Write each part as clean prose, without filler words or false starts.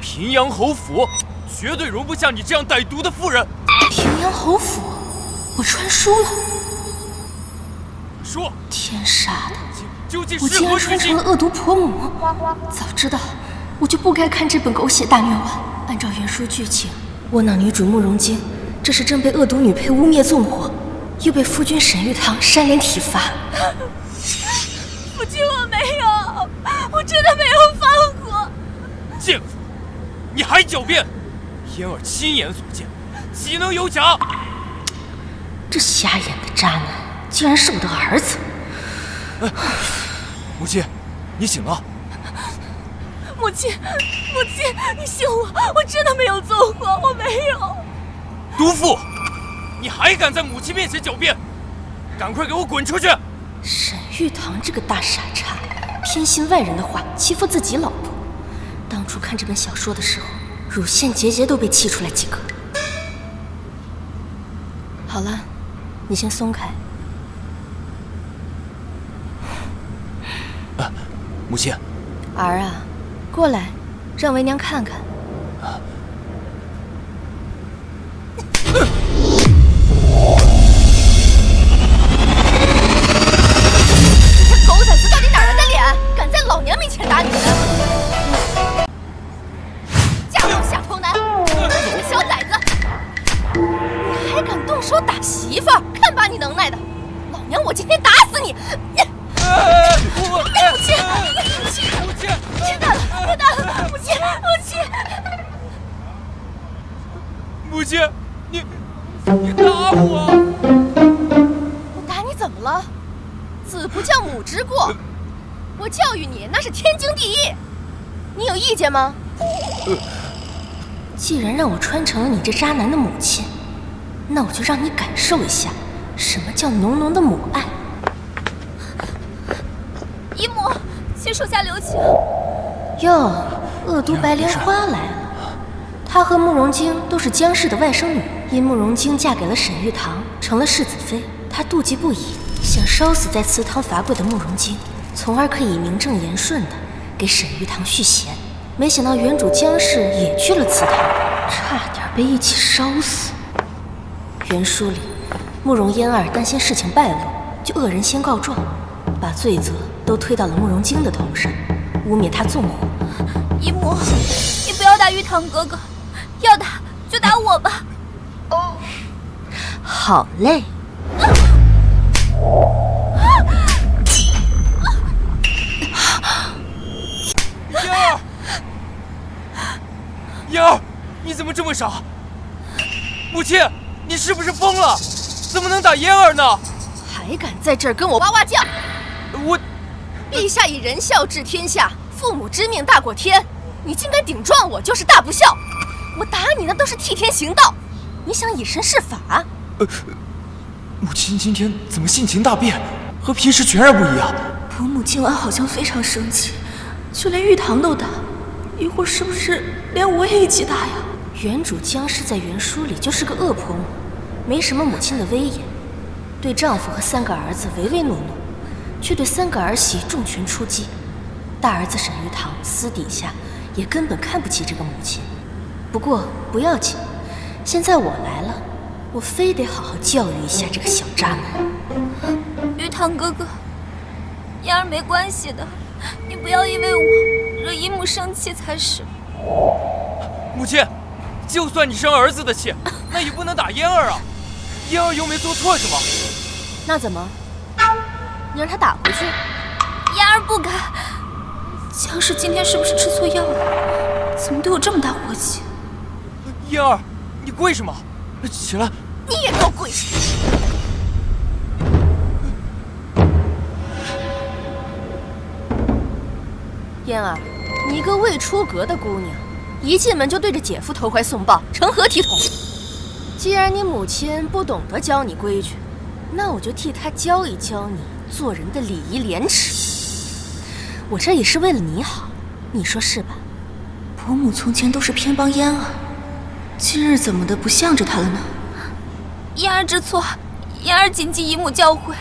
平阳侯府绝对容不下你这样歹毒的妇人。平阳侯府，我穿书了。说，天杀的！究竟我竟然穿成了恶毒婆母！早知道，我就不该看这本狗血大虐文。按照原书剧情，窝囊女主慕容京，这时正被恶毒女配污蔑纵火，又被夫君沈玉堂扇脸体罚。夫君，我没有，我真的没有放过。贱妇，你还狡辩！嫣儿亲眼所见，岂能有假？这瞎眼的渣男，竟然是我的儿子！母亲，你醒了。母亲，你信我，我真的没有纵火，我没有。毒妇，你还敢在母亲面前狡辩？赶快给我滚出去！沈玉堂这个大傻叉，偏信外人的话，欺负自己老婆。当初看这本小说的时候，乳腺结节都被气出来几个。好了，你先松开。母亲，儿啊，过来，让为娘看看。这狗崽子到底哪来的脸，敢在老娘面前打女人？家中下头男，你个小崽子，你还敢动手打媳妇儿？看把你能耐的！老娘我今天打死你！母亲，别打了，别打了！母亲，母亲，你打我！我打你怎么了？子不教母之过，我教育你那是天经地义，你有意见吗？既然让我穿成了你这渣男的母亲，那我就让你感受一下什么叫浓浓的母爱。姨母，请手下留情。哟，恶毒白莲花来了。她和慕容京都是姜氏的外甥女，因慕容京嫁给了沈玉堂，成了世子妃，她妒忌不已，想烧死在祠堂罚跪的慕容京，从而可以名正言顺的给沈玉堂续弦。没想到原主姜氏也去了祠堂，差点被一起烧死。原书里，慕容嫣儿担心事情败露，就恶人先告状，把罪责都推到了慕容京的头上，污蔑他纵火。姨母，你不要打玉堂哥哥，要打就打我吧。好嘞。嫣儿，你怎么这么傻？母亲，你是不是疯了？怎么能打嫣儿呢？还敢在这儿跟我哇哇叫！我，陛下以仁孝治天下，父母之命大过天，你竟敢顶撞我，就是大不孝。我打你那都是替天行道，你想以身试法？母亲今天怎么性情大变，和平时全然不一样？伯母今晚好像非常生气，就连玉堂都打，一会儿是不是连我也一起打呀？原主姜氏在原书里就是个恶婆母，没什么母亲的威严，对丈夫和3个儿子唯唯诺诺，却对3个儿媳重拳出击。大儿子沈玉堂私底下也根本看不起这个母亲。不过不要紧，现在我来了，我非得好好教育一下这个小渣男。玉堂哥哥，嫣儿没关系的，你不要因为我惹姨母生气才是。母亲，就算你生儿子的气，那也不能打嫣儿啊！嫣儿又没做错什么。那怎么？你让他打回去？嫣儿不敢。姜氏今天是不是吃错药了？怎么对我这么大火气？嫣儿，你跪什么？起来！你也给我跪下！嫣儿，你一个未出阁的姑娘，一进门就对着姐夫投怀送抱，成何体统？既然你母亲不懂得教你规矩，那我就替她教一教你做人的礼仪廉耻。我这也是为了你好，你说是吧？伯母从前都是偏帮嫣儿，今日怎么的不向着她了呢？嫣儿知错，嫣儿谨记姨母教诲。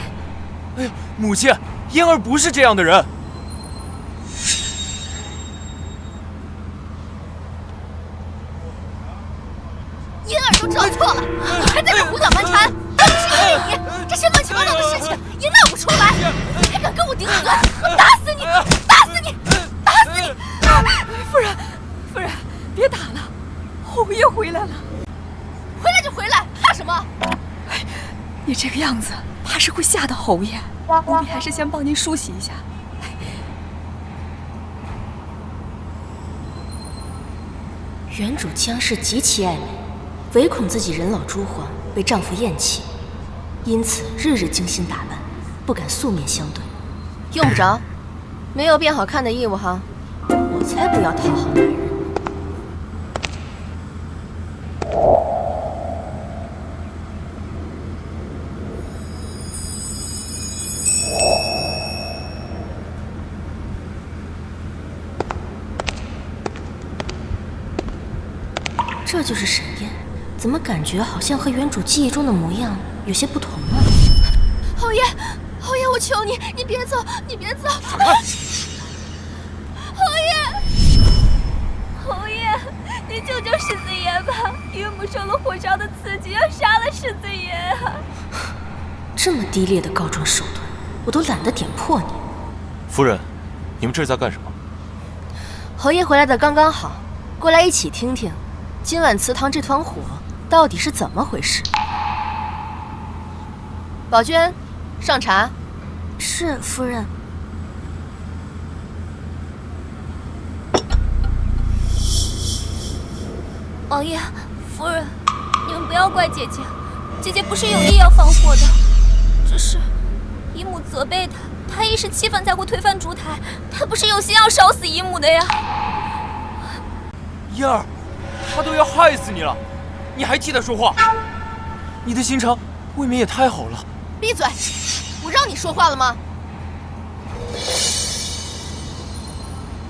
哎呀，母亲，嫣儿不是这样的人。银儿都知道错了，你还在这胡搅蛮缠！要不是因为你，这些乱七八糟的事情也闹不出来。你还敢跟我顶嘴，我打死你！打死你！打死你！夫人，别打了，侯爷回来了。回来就回来，怕什么？你这个样子，怕是会吓到侯爷。奴婢还是先帮您梳洗一下。原主江氏极其爱美，唯恐自己人老珠黄被丈夫厌弃，因此日日精心打扮，不敢素面相对。用不着，没有变好看的义务哈。我才不要讨好男人。这就是沈燕，怎么感觉好像和原主记忆中的模样有些不同呢？侯爷，我求你，你别走，你别走！侯爷，你救救世子爷吧！岳母受了火烧的刺激，要杀了世子爷啊！这么低劣的告状手段，我都懒得点破你。夫人，你们这是在干什么？侯爷回来的刚刚好，过来一起听听，今晚祠堂这团火到底是怎么回事？宝娟，上茶。是夫人。王爷、夫人，你们不要怪姐姐，姐姐不是有意要放火的，只是姨母责备她，她一时气愤才会推翻烛台，她不是有心要烧死姨母的呀。燕儿，他都要害死你了，你还替他说话？你的心肠未免也太好了。闭嘴！我让你说话了吗？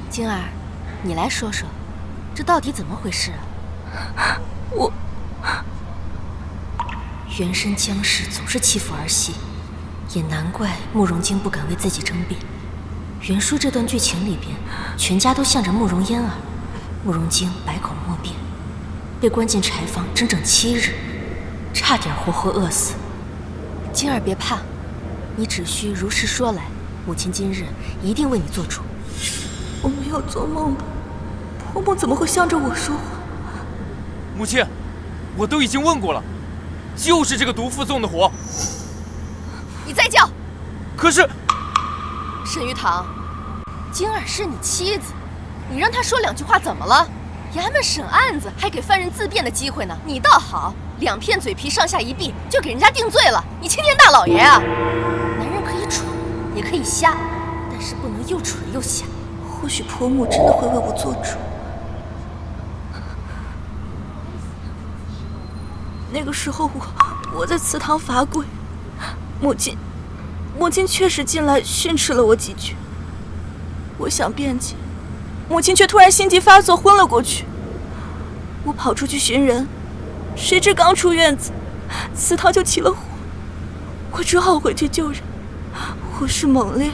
晶儿，你来说说，这到底怎么回事啊？原身江氏总是欺负儿媳，也难怪慕容京不敢为自己争辩。原书这段剧情里边，全家都向着慕容嫣儿，慕容京百口莫辩，被关进柴房整整7日，差点活活饿死。晶儿别怕，你只需如实说来，母亲今日一定为你做主。我没有做梦吧？婆母怎么会向着我说话？母亲，我都已经问过了，就是这个毒妇纵的火。你再叫！可是，沈玉堂，晶儿是你妻子，你让她说2句话怎么了？衙门审案子还给犯人自辩的机会呢，你倒好，2片嘴皮上下一臂就给人家定罪了，你青天大老爷啊！男人可以蠢，也可以瞎，但是不能又蠢又瞎。或许婆母真的会为我做主。那个时候我在祠堂罚跪，母亲确实进来训斥了我几句。我想辩解，母亲却突然心急发作，昏了过去。我跑出去寻人，谁知刚出院子，祠堂就起了火，我只好回去救人。火势猛烈，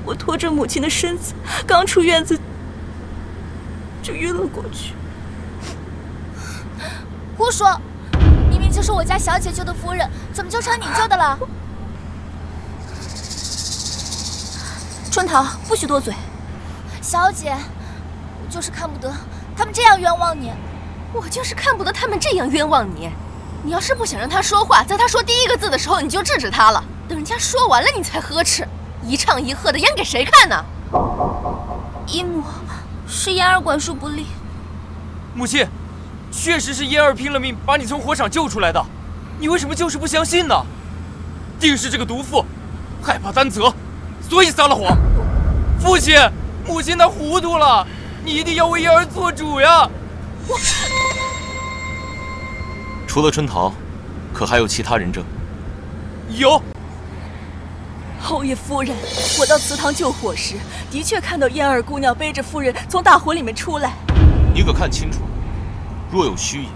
我拖着母亲的身子，刚出院子就晕了过去。胡说！明明就是我家小姐救的夫人，怎么就成你救的了？春桃，不许多嘴。小姐，我就是看不得他们这样冤枉你。我就是看不得他们这样冤枉你。你要是不想让他说话，在他说第1个字的时候你就制止他了，等人家说完了你才呵斥，一唱一和的演给谁看呢？姨母，是嫣儿管束不力。母亲，确实是嫣儿拼了命把你从火场救出来的，你为什么就是不相信呢？定是这个毒妇害怕担责，所以撒了谎。父亲，母亲她糊涂了，你一定要为嫣儿做主呀！除了春桃，可还有其他人证？有。侯爷夫人，我到祠堂救火时，的确看到嫣儿姑娘背着夫人从大火里面出来。你可看清楚，若有虚言，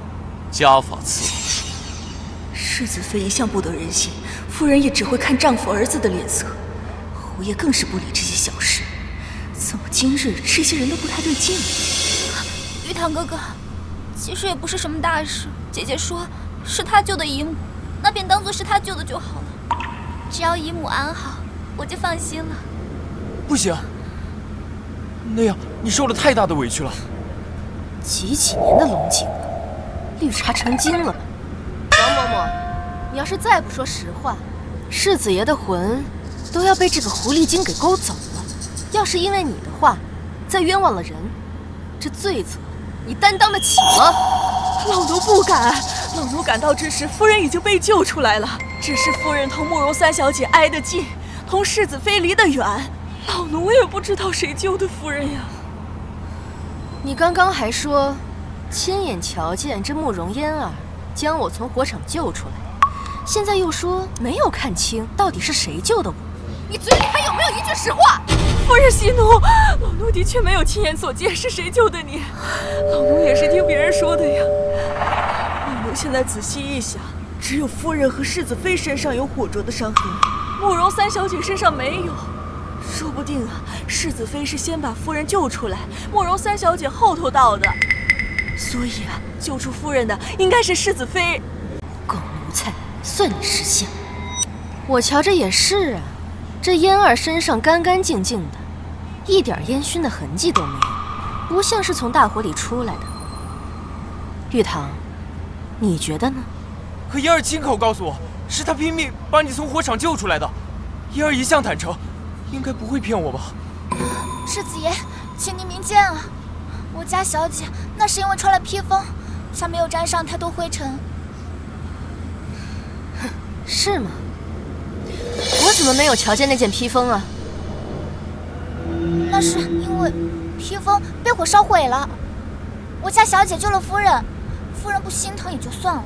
家法伺候。世子妃一向不得人心，夫人也只会看丈夫儿子的脸色。侯爷更是不理这些小事，怎么今日这些人都不太对劲？玉堂哥哥，其实也不是什么大事。姐姐说是她救的姨母，那便当做是她救的就好了。只要姨母安好，我就放心了。不行，那样你受了太大的委屈了。几年的龙井了，绿茶成精了吧？王嬷嬷，你要是再不说实话，世子爷的魂都要被这个狐狸精给勾走了。要是因为你的话，再冤枉了人，这罪责你担当得起吗？老奴不敢，老奴赶到之时，夫人已经被救出来了。只是夫人同慕容三小姐挨得近，同世子妃离得远，老奴也不知道谁救的夫人呀。你刚刚还说亲眼瞧见这慕容嫣儿将我从火场救出来，现在又说没有看清到底是谁救的我。你嘴里还有没有一句实话？夫人息怒，老奴的确没有亲眼所见是谁救的你，老奴也是听别人说的呀。老奴现在仔细一想，只有夫人和世子妃身上有火灼的伤痕，慕容三小姐身上没有。说不定啊，世子妃是先把夫人救出来，慕容三小姐后头到的。所以啊，救出夫人的应该是世子妃。狗奴才，算你识相。我瞧着也是啊，这嫣儿身上干干净净的，一点烟熏的痕迹都没有，不像是从大火里出来的。玉堂，你觉得呢？可嫣儿亲口告诉我，是她拼命把你从火场救出来的。嫣儿一向坦诚，应该不会骗我吧？世子爷，请您明鉴啊！我家小姐那是因为穿了披风，才没有沾上太多灰尘。是吗？我怎么没有瞧见那件披风啊？那是因为披风被火烧毁了。我家小姐救了夫人，夫人不心疼也就算了，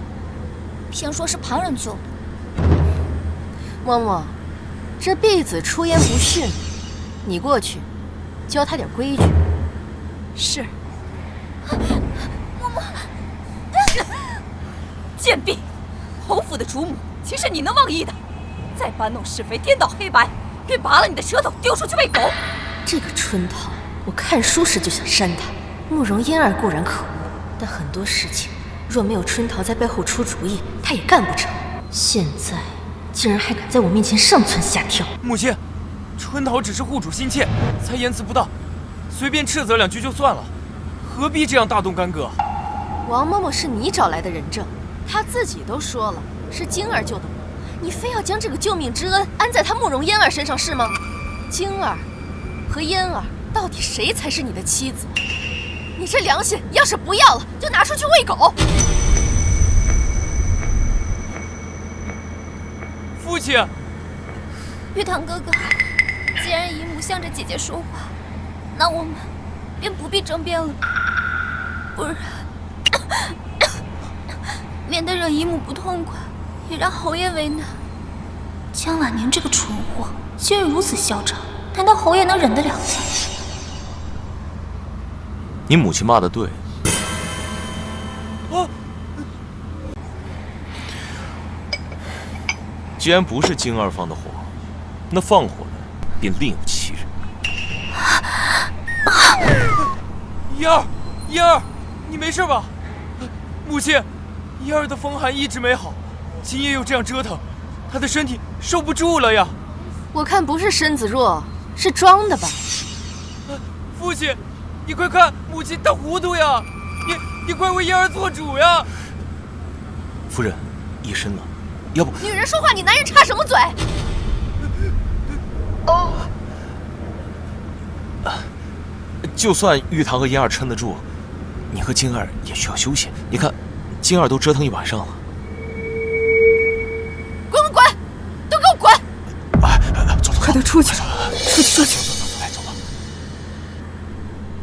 偏说是旁人救的。嬷嬷，这婢子出言不逊，你过去教她点规矩。是。贱婢，侯府的主母岂是你能妄议的？再搬弄是非、颠倒黑白，便拔了你的舌头丢出去喂狗！这个春桃，我看书时就想扇她。慕容嫣儿固然可恶，但很多事情若没有春桃在背后出主意，她也干不成。现在竟然还敢在我面前上蹿下跳！母亲，春桃只是护主心切，才言辞不当，随便斥责两句就算了，何必这样大动干戈？王嬷嬷是你找来的人证，她自己都说了是晶儿救的我，你非要将这个救命之恩安在她慕容嫣儿身上是吗？晶儿和嫣儿到底谁才是你的妻子？你这良心要是不要了，就拿出去喂狗！父亲，玉堂哥哥，既然姨母向着姐姐说话，那我们便不必争辩了，不然免得惹姨母不痛快，也让侯爷为难。江婉宁这个蠢货，竟然如此嚣张，难道侯爷能忍得了吗？你母亲骂得对。既然不是晶儿放的火，那放火的便另有其人。嫣儿，嫣儿，你没事吧？母亲，嫣儿的风寒一直没好，今夜又这样折腾，她的身体受不住了呀。我看不是身子弱，是装的吧？父亲，你快看，母亲她糊涂呀！你快为嫣儿做主呀！夫人，夜深了，要不……女人说话，你男人插什么嘴？就算玉堂和嫣儿撑得住，你和晶儿也需要休息。你看，晶儿都折腾一晚上了。滚滚滚，都给我滚！走，快点出去！出去！来，走吧。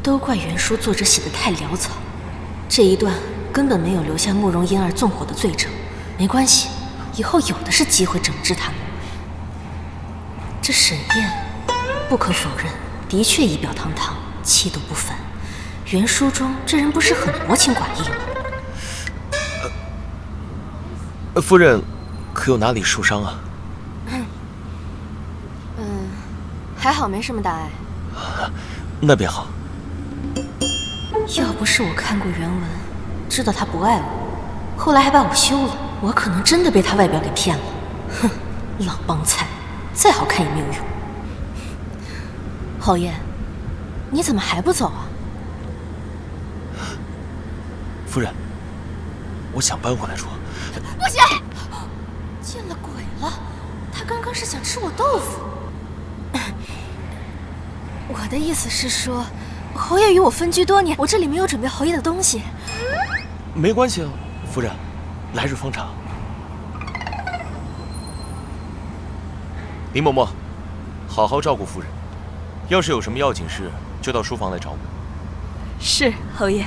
都怪袁叔作者写的太潦草，这一段根本没有留下慕容嫣儿纵火的罪证。没关系，以后有的是机会整治他们。这沈燕，不可否认，的确仪表堂堂，气度不凡。袁书中这人不是很薄情寡义吗？夫人，可有哪里受伤啊？还好没什么大碍。那便好。要不是我看过原文，知道他不爱我，后来还把我休了。我可能真的被他外表给骗了。哼，老帮菜，再好看也没有用。侯爷，你怎么还不走啊？夫人，我想搬回来住。不行！见了鬼了，他刚刚是想吃我豆腐。我的意思是说，侯爷与我分居多年，我这里没有准备侯爷的东西。没关系啊，夫人，来日方长。林嬷嬷，好好照顾夫人，要是有什么要紧事，就到书房来找我。是侯爷。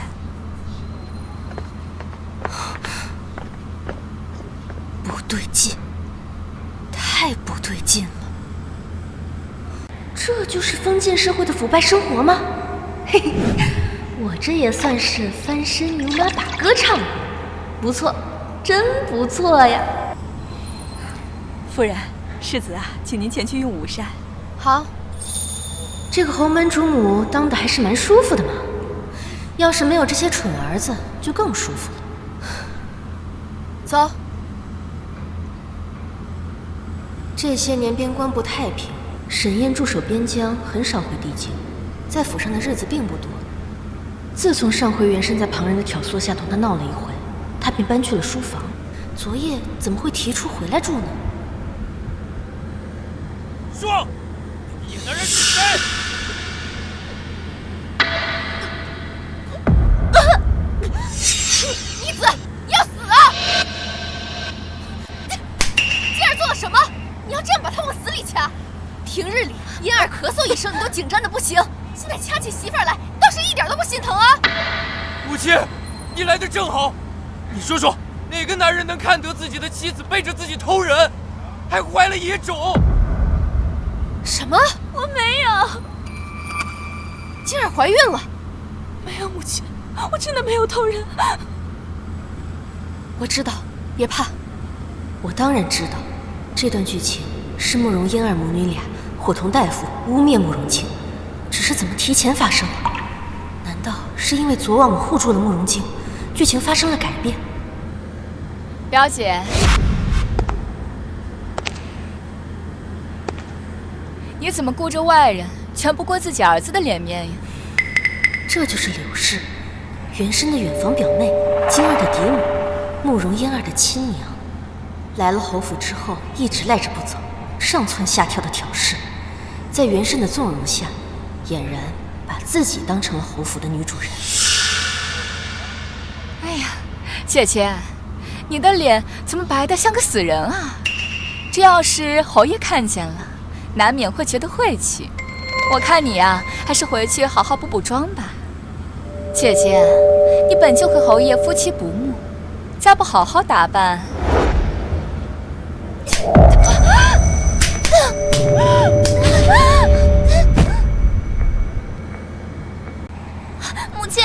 不对劲，太不对劲了。这就是封建社会的腐败生活吗？嘿嘿，我这也算是翻身牛马打歌唱了，不错，真不错呀。夫人，世子啊，请您前去用午膳。好，这个侯门主母当的还是蛮舒服的嘛。要是没有这些蠢儿子，就更舒服了。走。这些年边关不太平，沈燕驻守边疆，很少回帝京，在府上的日子并不多。自从上回元申在旁人的挑唆下同他闹了一回，他便搬去了书房。昨夜怎么会提出回来住呢？说，野男人是谁？逆子，你要死啊！今儿做了什么？你要这样把他往死里掐？平日里因儿咳嗽一声你都紧张的不行，现在掐起媳妇儿来倒是一点都不心疼啊！母亲，你来的正好。你说说，哪个男人能看得自己的妻子背着自己偷人，还怀了野种？什么？我没有，金儿怀孕了？没有母亲，我真的没有偷人。我知道，别怕。我当然知道，这段剧情是慕容嫣儿母女俩伙同大夫污蔑慕容清，只是怎么提前发生了？难道是因为昨晚我护住了慕容京，剧情发生了改变？表姐，你怎么顾着外人，全不顾自己儿子的脸面呀？这就是柳氏，元申的远房表妹，金儿的嫡母，慕容嫣儿的亲娘。来了侯府之后，一直赖着不走，上蹿下跳的挑事，在元申的纵容下，俨然把自己当成了侯府的女主人。哎呀，姐姐，你的脸怎么白得像个死人啊？这要是侯爷看见了，难免会觉得晦气。我看你呀，还是回去好好补补妆吧。姐姐，你本就和侯爷夫妻不睦，再不好好打扮。母亲，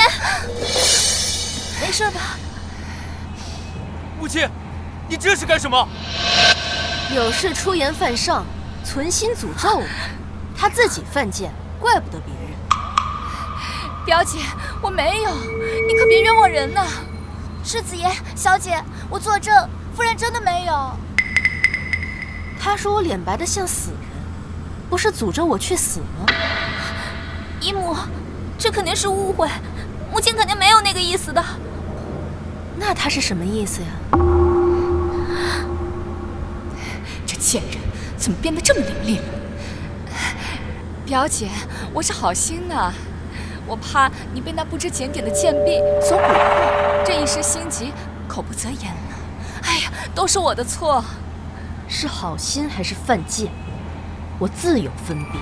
没事吧？母亲，你这是干什么？柳氏出言犯上，存心诅咒我，他自己犯贱，怪不得别人。表姐，我没有，你可别冤枉人呐！世子爷，小姐，我作证，夫人真的没有。他说我脸白得像死人，不是诅咒我去死吗？姨母，这肯定是误会，母亲肯定没有那个意思的。那他是什么意思呀？这贱人怎么变得这么伶俐了？表姐，我是好心的，我怕你被那不知检点的贱婢所蛊惑，这一时心急，口不择言了。哎呀，都是我的错。是好心还是犯贱，我自有分辨。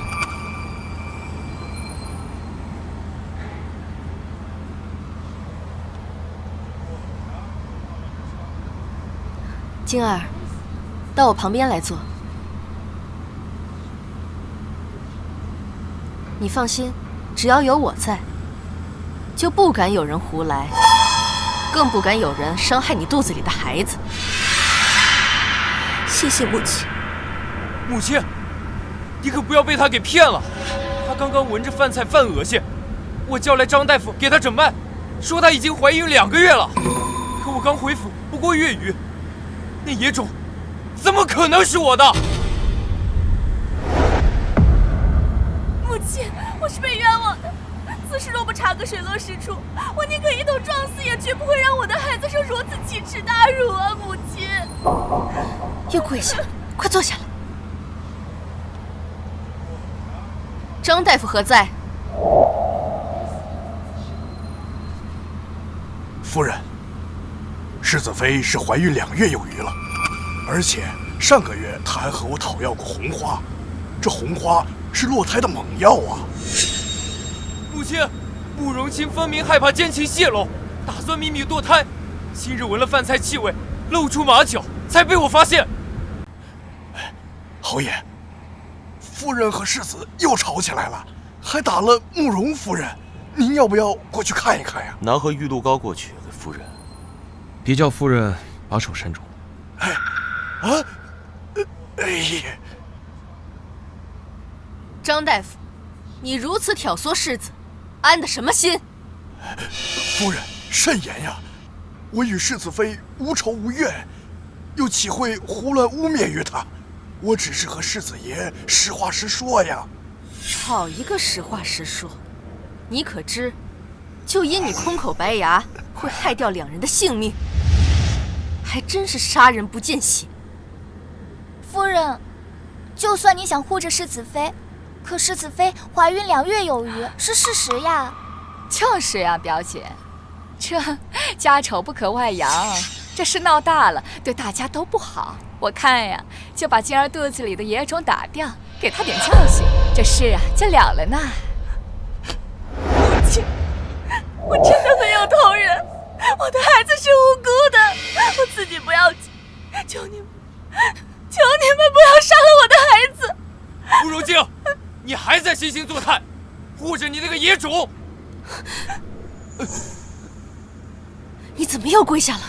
晶儿，到我旁边来坐。你放心，只要有我在，就不敢有人胡来，更不敢有人伤害你肚子里的孩子。谢谢母亲。母亲，你可不要被他给骗了。他刚刚闻着饭菜犯恶心，我叫来张大夫给他诊脉，说她已经怀孕2个月了，可我刚回府不过月余，那野种怎么可能是我的？母亲，我是被冤枉的。此事若不查个水落石出，我宁可一头撞死，也绝不会让我的孩子受如此奇耻大辱啊！母亲，又跪下了，快坐下来。张大夫何在？夫人，世子妃是怀孕2月有余了，而且上个月她还和我讨要过红花，这红花是落胎的猛药啊！母亲，慕容清分明害怕奸情泄露，打算秘密堕胎。今日闻了饭菜气味，露出马脚，才被我发现。侯爷，夫人和世子又吵起来了，还打了慕容夫人。您要不要过去看一看呀？拿盒玉露膏过去给夫人。别叫夫人把手伸住。哎呀！张大夫，你如此挑唆世子，安的什么心？夫人慎言呀！我与世子妃无仇无怨，又岂会胡乱污蔑于她？我只是和世子爷实话实说呀。好一个实话实说！你可知，就因你空口白牙，会害掉2人的性命，还真是杀人不见血。夫人，就算你想护着世子妃，可世子妃怀孕2月有余，是事实呀。就是呀，表姐，这家丑不可外扬，这事闹大了，对大家都不好。我看呀，就把晶儿肚子里的野种打掉，给她点教训，这事啊就了了呢。母亲，我真的没有偷人，我的孩子是无辜的，我自己不要紧，求你们不要杀了我的孩子。慕容静，你还在惺惺作态，护着你那个野种！你怎么又跪下了？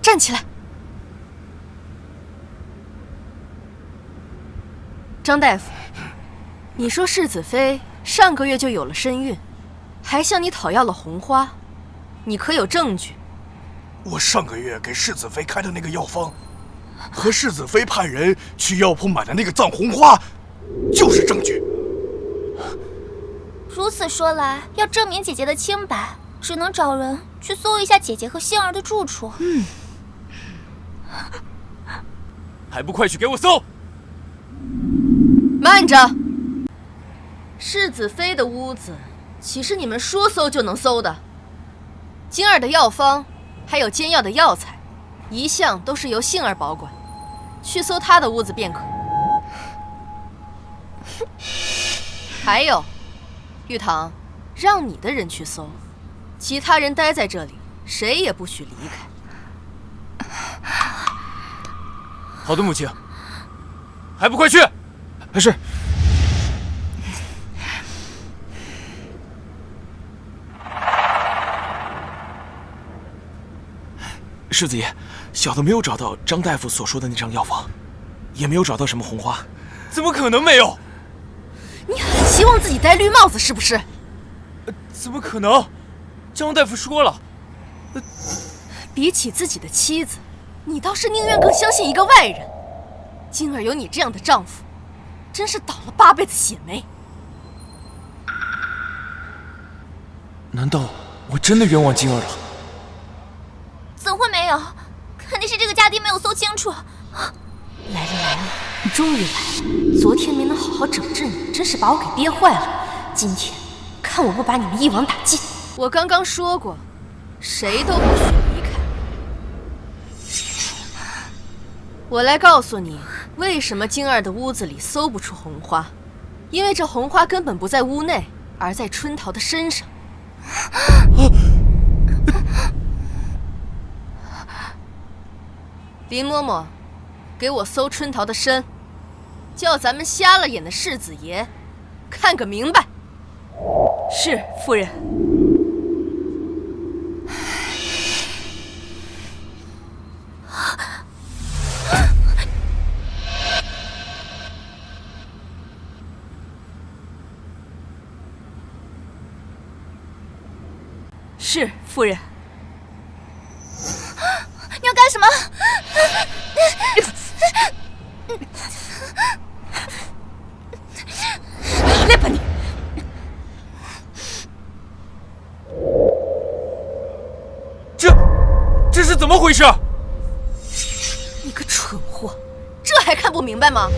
站起来！张大夫，你说世子妃上个月就有了身孕，还向你讨要了红花，你可有证据？我上个月给世子妃开的那个药方，和世子妃派人去药铺买的那个藏红花，就是证据。如此说来，要证明姐姐的清白，只能找人去搜一下姐姐和杏儿的住处。还不快去给我搜！慢着！世子妃的屋子，岂是你们说搜就能搜的？晶儿的药方，还有煎药的药材，一向都是由杏儿保管，去搜她的屋子便可。还有，玉堂，让你的人去搜，其他人待在这里，谁也不许离开。好的，母亲。还不快去！是。世子爷，小的没有找到张大夫所说的那张药方，也没有找到什么红花。怎么可能没有？你很希望自己戴绿帽子是不是？怎么可能？张大夫说了，比起自己的妻子，你倒是宁愿更相信一个外人。晶儿有你这样的丈夫，真是倒了8辈子血霉。难道我真的冤枉晶儿了？怎会没有？肯定是这个家丁没有搜清楚。来了，你终于来了！昨天没能好好整治你，真是把我给憋坏了。今天看我不把你们一网打尽！我刚刚说过，谁都不许离开。我来告诉你，为什么晶儿的屋子里搜不出红花，因为这红花根本不在屋内，而在春桃的身上。林嬷嬷，给我搜春桃的身，叫咱们瞎了眼的世子爷看个明白。是，夫人。是，夫夫人，你要干什么？来吧你！这是怎么回事？你个蠢货，这还看不明白吗？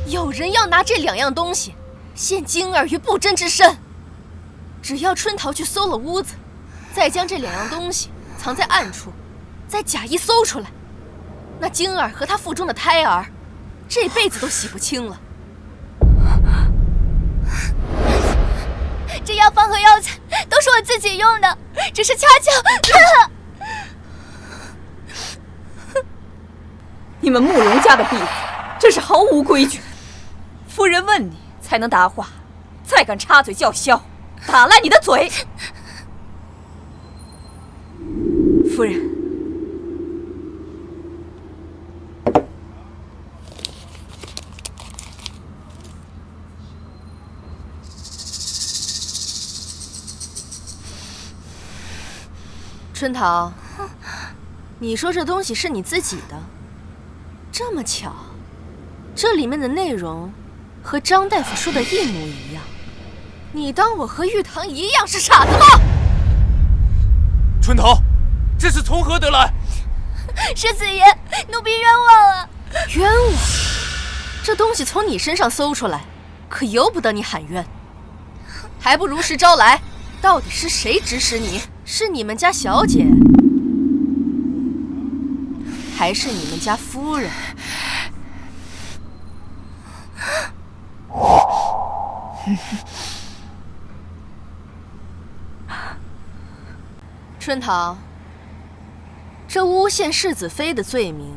有人要拿这2样东西陷晶儿于不贞之身。只要春桃去搜了屋子，再将这2样东西藏在暗处，再假意搜出来，那晶儿和她腹中的胎儿，这辈子都洗不清了。这药方和药材都是我自己用的，只是恰巧……你们慕容家的婢子真是毫无规矩。夫人问你才能答话，再敢插嘴叫嚣，打烂你的嘴！夫人，春桃，你说这东西是你自己的，这么巧，这里面的内容和张大夫说的一模一样。你当我和玉堂一样是傻子吗？春桃，这是从何得来？世子爷，奴婢冤枉啊！冤枉？这东西从你身上搜出来，可由不得你喊冤，还不如实招来。到底是谁指使你？是你们家小姐，还是你们家夫人？春桃，这诬陷世子妃的罪名，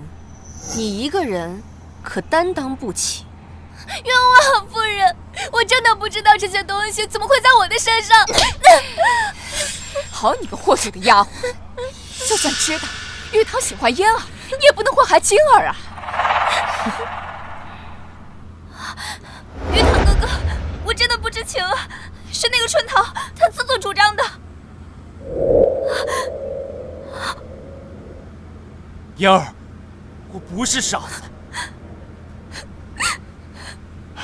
你一个人可担当不起。冤枉夫人，我真的不知道这些东西怎么会在我的身上。好你个祸水的丫鬟，就算知道玉堂喜欢嫣儿，你也不能祸害晶儿啊！玉堂哥哥，我真的不知情啊，是那个春桃她自作主张的。嫣儿，我不是傻子。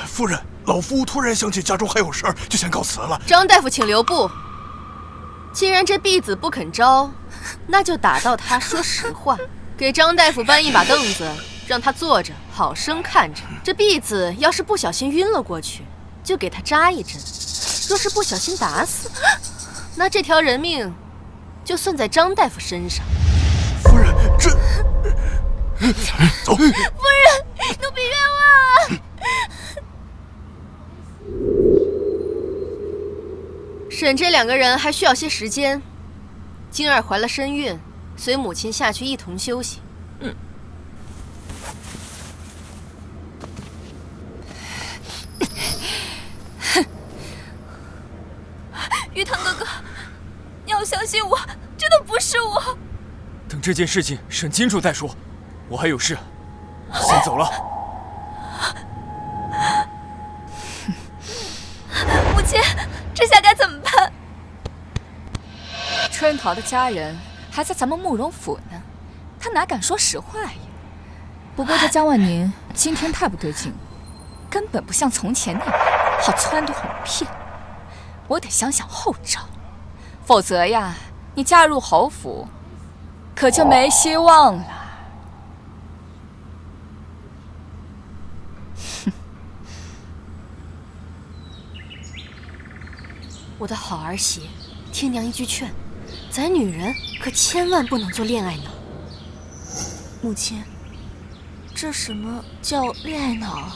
夫人，老夫突然想起家中还有事儿，就先告辞了。张大夫，请留步。既然这婢子不肯招，那就打到她说实话。给张大夫搬一把凳子，让他坐着，好生看着。这婢子要是不小心晕了过去，就给她扎一针；若是不小心打死，那这条人命就算在张大夫身上。夫人，这……走。夫人，奴婢冤枉啊！审这2个人还需要些时间。晶儿怀了身孕，随母亲下去一同休息。玉堂哥哥，你要相信我，真的不是我。等这件事情审清楚再说，我还有事，先走了。母亲，这下该怎么办？春桃的家人还在咱们慕容府呢，他哪敢说实话呀？不过这江万宁今天太不对劲了，根本不像从前那样好撺掇哄骗。我得想想后招，否则呀，你嫁入侯府，可就没希望了。我的好儿媳，听娘一句劝，咱女人可千万不能做恋爱脑。母亲，这什么叫恋爱脑？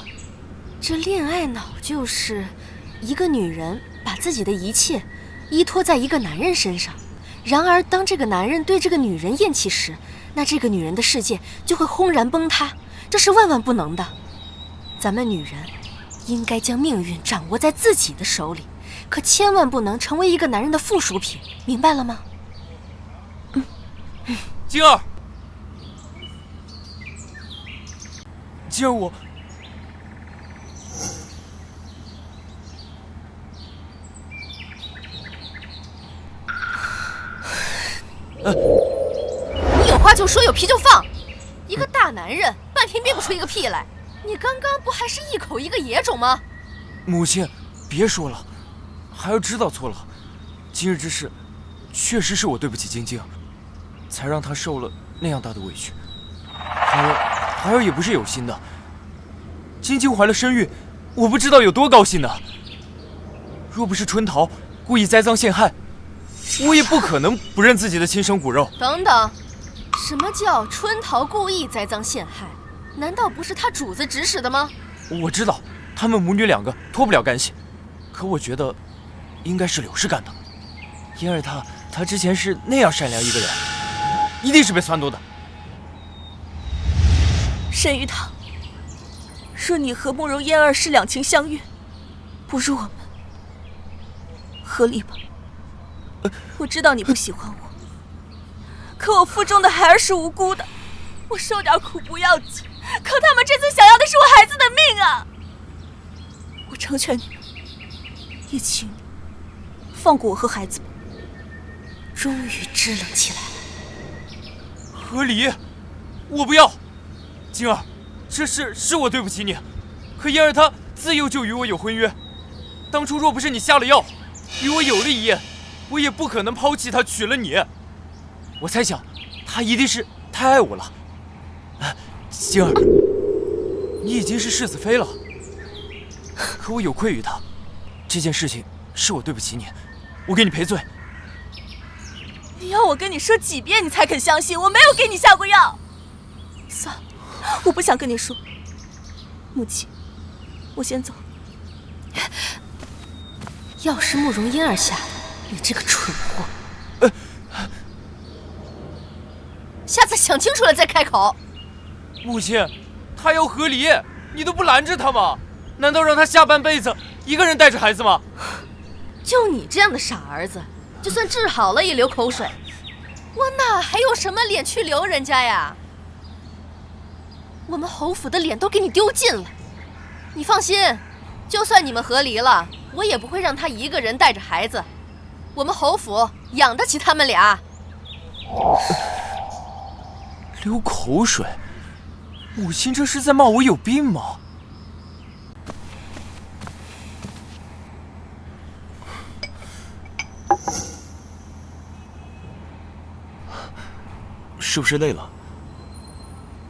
这恋爱脑就是一个女人把自己的一切依托在一个男人身上，然而当这个男人对这个女人厌弃时，那这个女人的世界就会轰然崩塌，这是万万不能的。咱们女人应该将命运掌握在自己的手里，可千万不能成为一个男人的附属品，明白了吗？晶儿，晶儿，我……你有话就说，有屁就放。一个大男人，半天憋不出一个屁来。你刚刚不还是一口一个野种吗？母亲，别说了，孩儿知道错了。今日之事，确实是我对不起晶晶，才让她受了那样大的委屈。孩儿也不是有心的。晶晶怀了身孕，我不知道有多高兴呢。若不是春桃故意栽赃陷害，我也不可能不认自己的亲生骨肉。等等，什么叫春桃故意栽赃陷害？难道不是他主子指使的吗？我知道他们母女两个脱不了干系，可我觉得应该是柳氏干的。因而她之前是那样善良一个人，一定是被撺掇的。沈玉堂，若你和慕容嫣儿是两情相悦，不如我们和离吧。我知道你不喜欢我，可我腹中的孩儿是无辜的，我受点苦不要紧，可他们这次想要的是我孩子的命啊！我成全你们，也请你放过我和孩子吧。终于支棱起来了。和离，我不要。晶儿，这事是我对不起你，可嫣儿她自幼就与我有婚约，当初若不是你下了药，与我有了一夜，我也不可能抛弃她娶了你。我猜想，她一定是太爱我了。晶儿，你已经是世子妃了，可我有愧于她，这件事情是我对不起你，我给你赔罪。你要我跟你说几遍你才肯相信我没有给你下过药？算了，我不想跟你说。母亲，我先走。药是慕容嫣儿下的，你这个蠢货！下次想清楚了再开口。母亲，她要和离，你都不拦着她吗？难道让她下半辈子一个人带着孩子吗？就你这样的傻儿子，就算治好了也流口水，我哪还有什么脸去留人家呀？我们侯府的脸都给你丢尽了。你放心，就算你们和离了，我也不会让他一个人带着孩子。我们侯府养得起他们俩。流口水，母亲这是在骂我有病吗？是不是累了？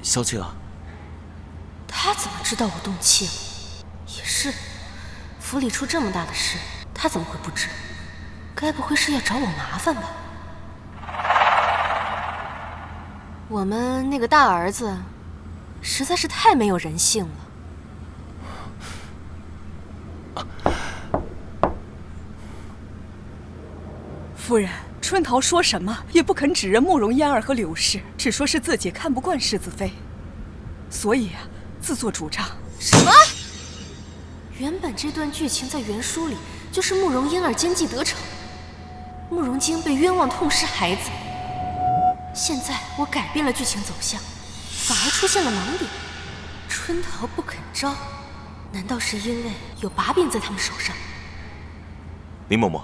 消气了？他怎么知道我动气了？也是，府里出这么大的事，他怎么会不知？该不会是要找我麻烦吧？我们那个大儿子实在是太没有人性了。夫人，春桃说什么也不肯指认慕容嫣儿和柳氏，只说是自己看不惯世子妃，所以自作主张。什么？原本这段剧情在原书里就是慕容嫣儿奸计得逞，慕容京被冤枉痛失孩子。现在我改变了剧情走向，反而出现了盲点。春桃不肯招，难道是因为有把柄在他们手上？林嬷嬷，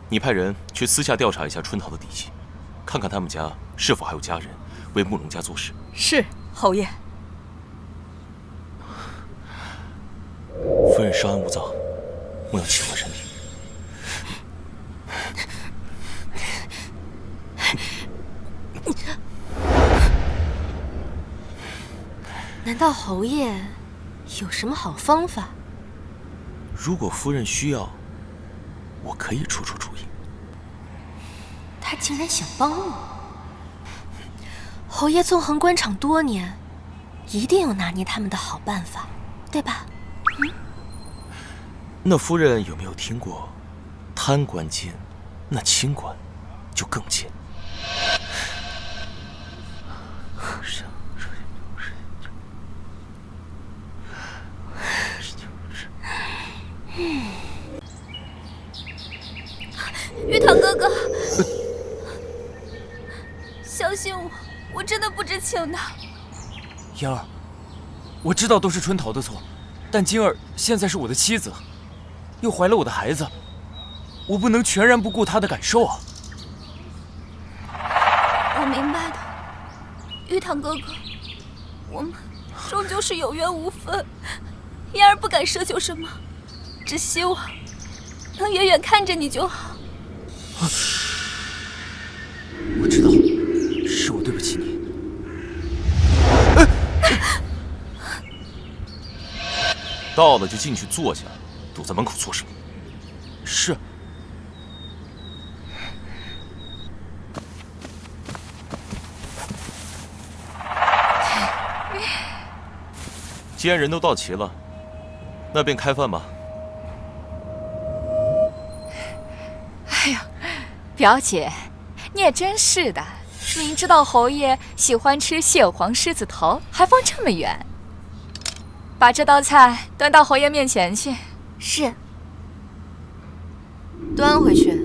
你派人去私下调查一下春桃的底细，看看他们家是否还有家人为慕容家做事。是，侯爷。夫人稍安勿躁，莫要气坏身体。难道侯爷有什么好方法？如果夫人需要，我可以出出主意。他竟然想帮我！侯爷纵横官场多年，一定有拿捏他们的好办法，对吧？那夫人有没有听过，贪官奸，那清官就更奸？玉堂哥哥，相信我，我真的不知情的。嫣儿，我知道都是春桃的错，但晶儿现在是我的妻子，又怀了我的孩子，我不能全然不顾她的感受啊！玉堂哥哥，我们终究是有缘无分，嫣儿不敢奢求什么，只希望能远远看着你就好。我知道，是我对不起你。到了就进去坐下，堵在门口做什么？是。既然人都到齐了，那便开饭吧。哎呦，表姐，你也真是的，明知道侯爷喜欢吃蟹黄狮子头，还放这么远。把这道菜端到侯爷面前去。是。端回去。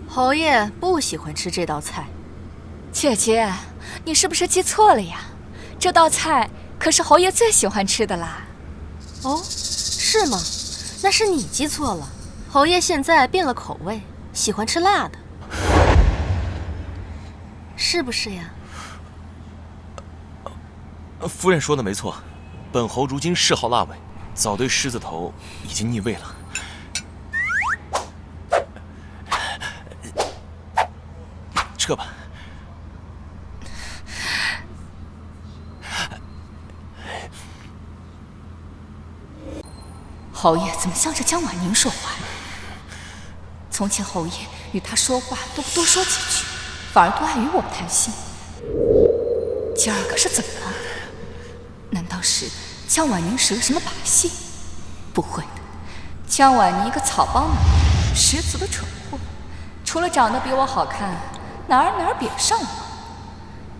侯爷不喜欢吃这道菜。姐姐，你是不是记错了呀？这道菜可是侯爷最喜欢吃的啦。哦，是吗？那是你记错了。侯爷现在变了口味，喜欢吃辣的，是不是呀？夫人说的没错，本侯如今嗜好辣味，早对狮子头已经腻味了。撤吧。侯爷怎么向着江婉宁说话呢？从前侯爷与他说话都不多说几句，反而多爱与我谈心。今儿个是怎么了？难道是江婉宁使了什么把戏？不会的，江婉宁一个草包男，十足的蠢货，除了长得比我好看，哪儿比得上我？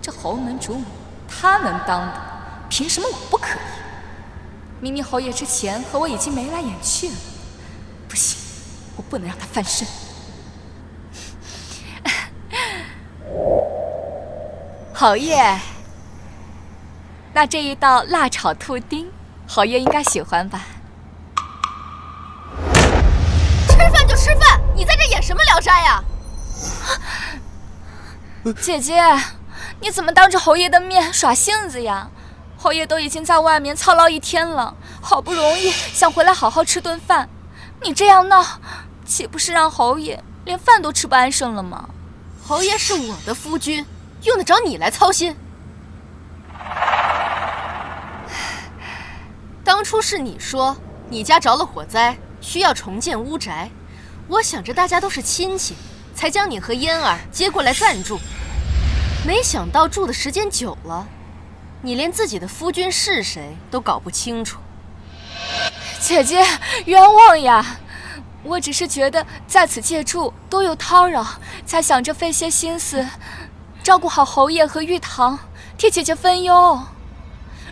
这侯门主母，他能当的，凭什么我不可以？明明侯爷之前和我已经眉来眼去了，不行，我不能让他翻身。侯爷，那这一道辣炒兔丁，侯爷应该喜欢吧？吃饭就吃饭，你在这演什么聊斋呀？姐姐，你怎么当着侯爷的面耍性子呀？侯爷都已经在外面操劳一天了，好不容易想回来好好吃顿饭，你这样闹，岂不是让侯爷连饭都吃不安生了吗？侯爷是我的夫君，用得着你来操心？当初是你说你家着了火灾，需要重建屋宅，我想着大家都是亲戚，才将你和嫣儿接过来暂住。没想到住的时间久了，你连自己的夫君是谁都搞不清楚。姐姐，冤枉呀！我只是觉得在此借住多有叨扰，才想着费些心思照顾好侯爷和玉堂，替姐姐分忧。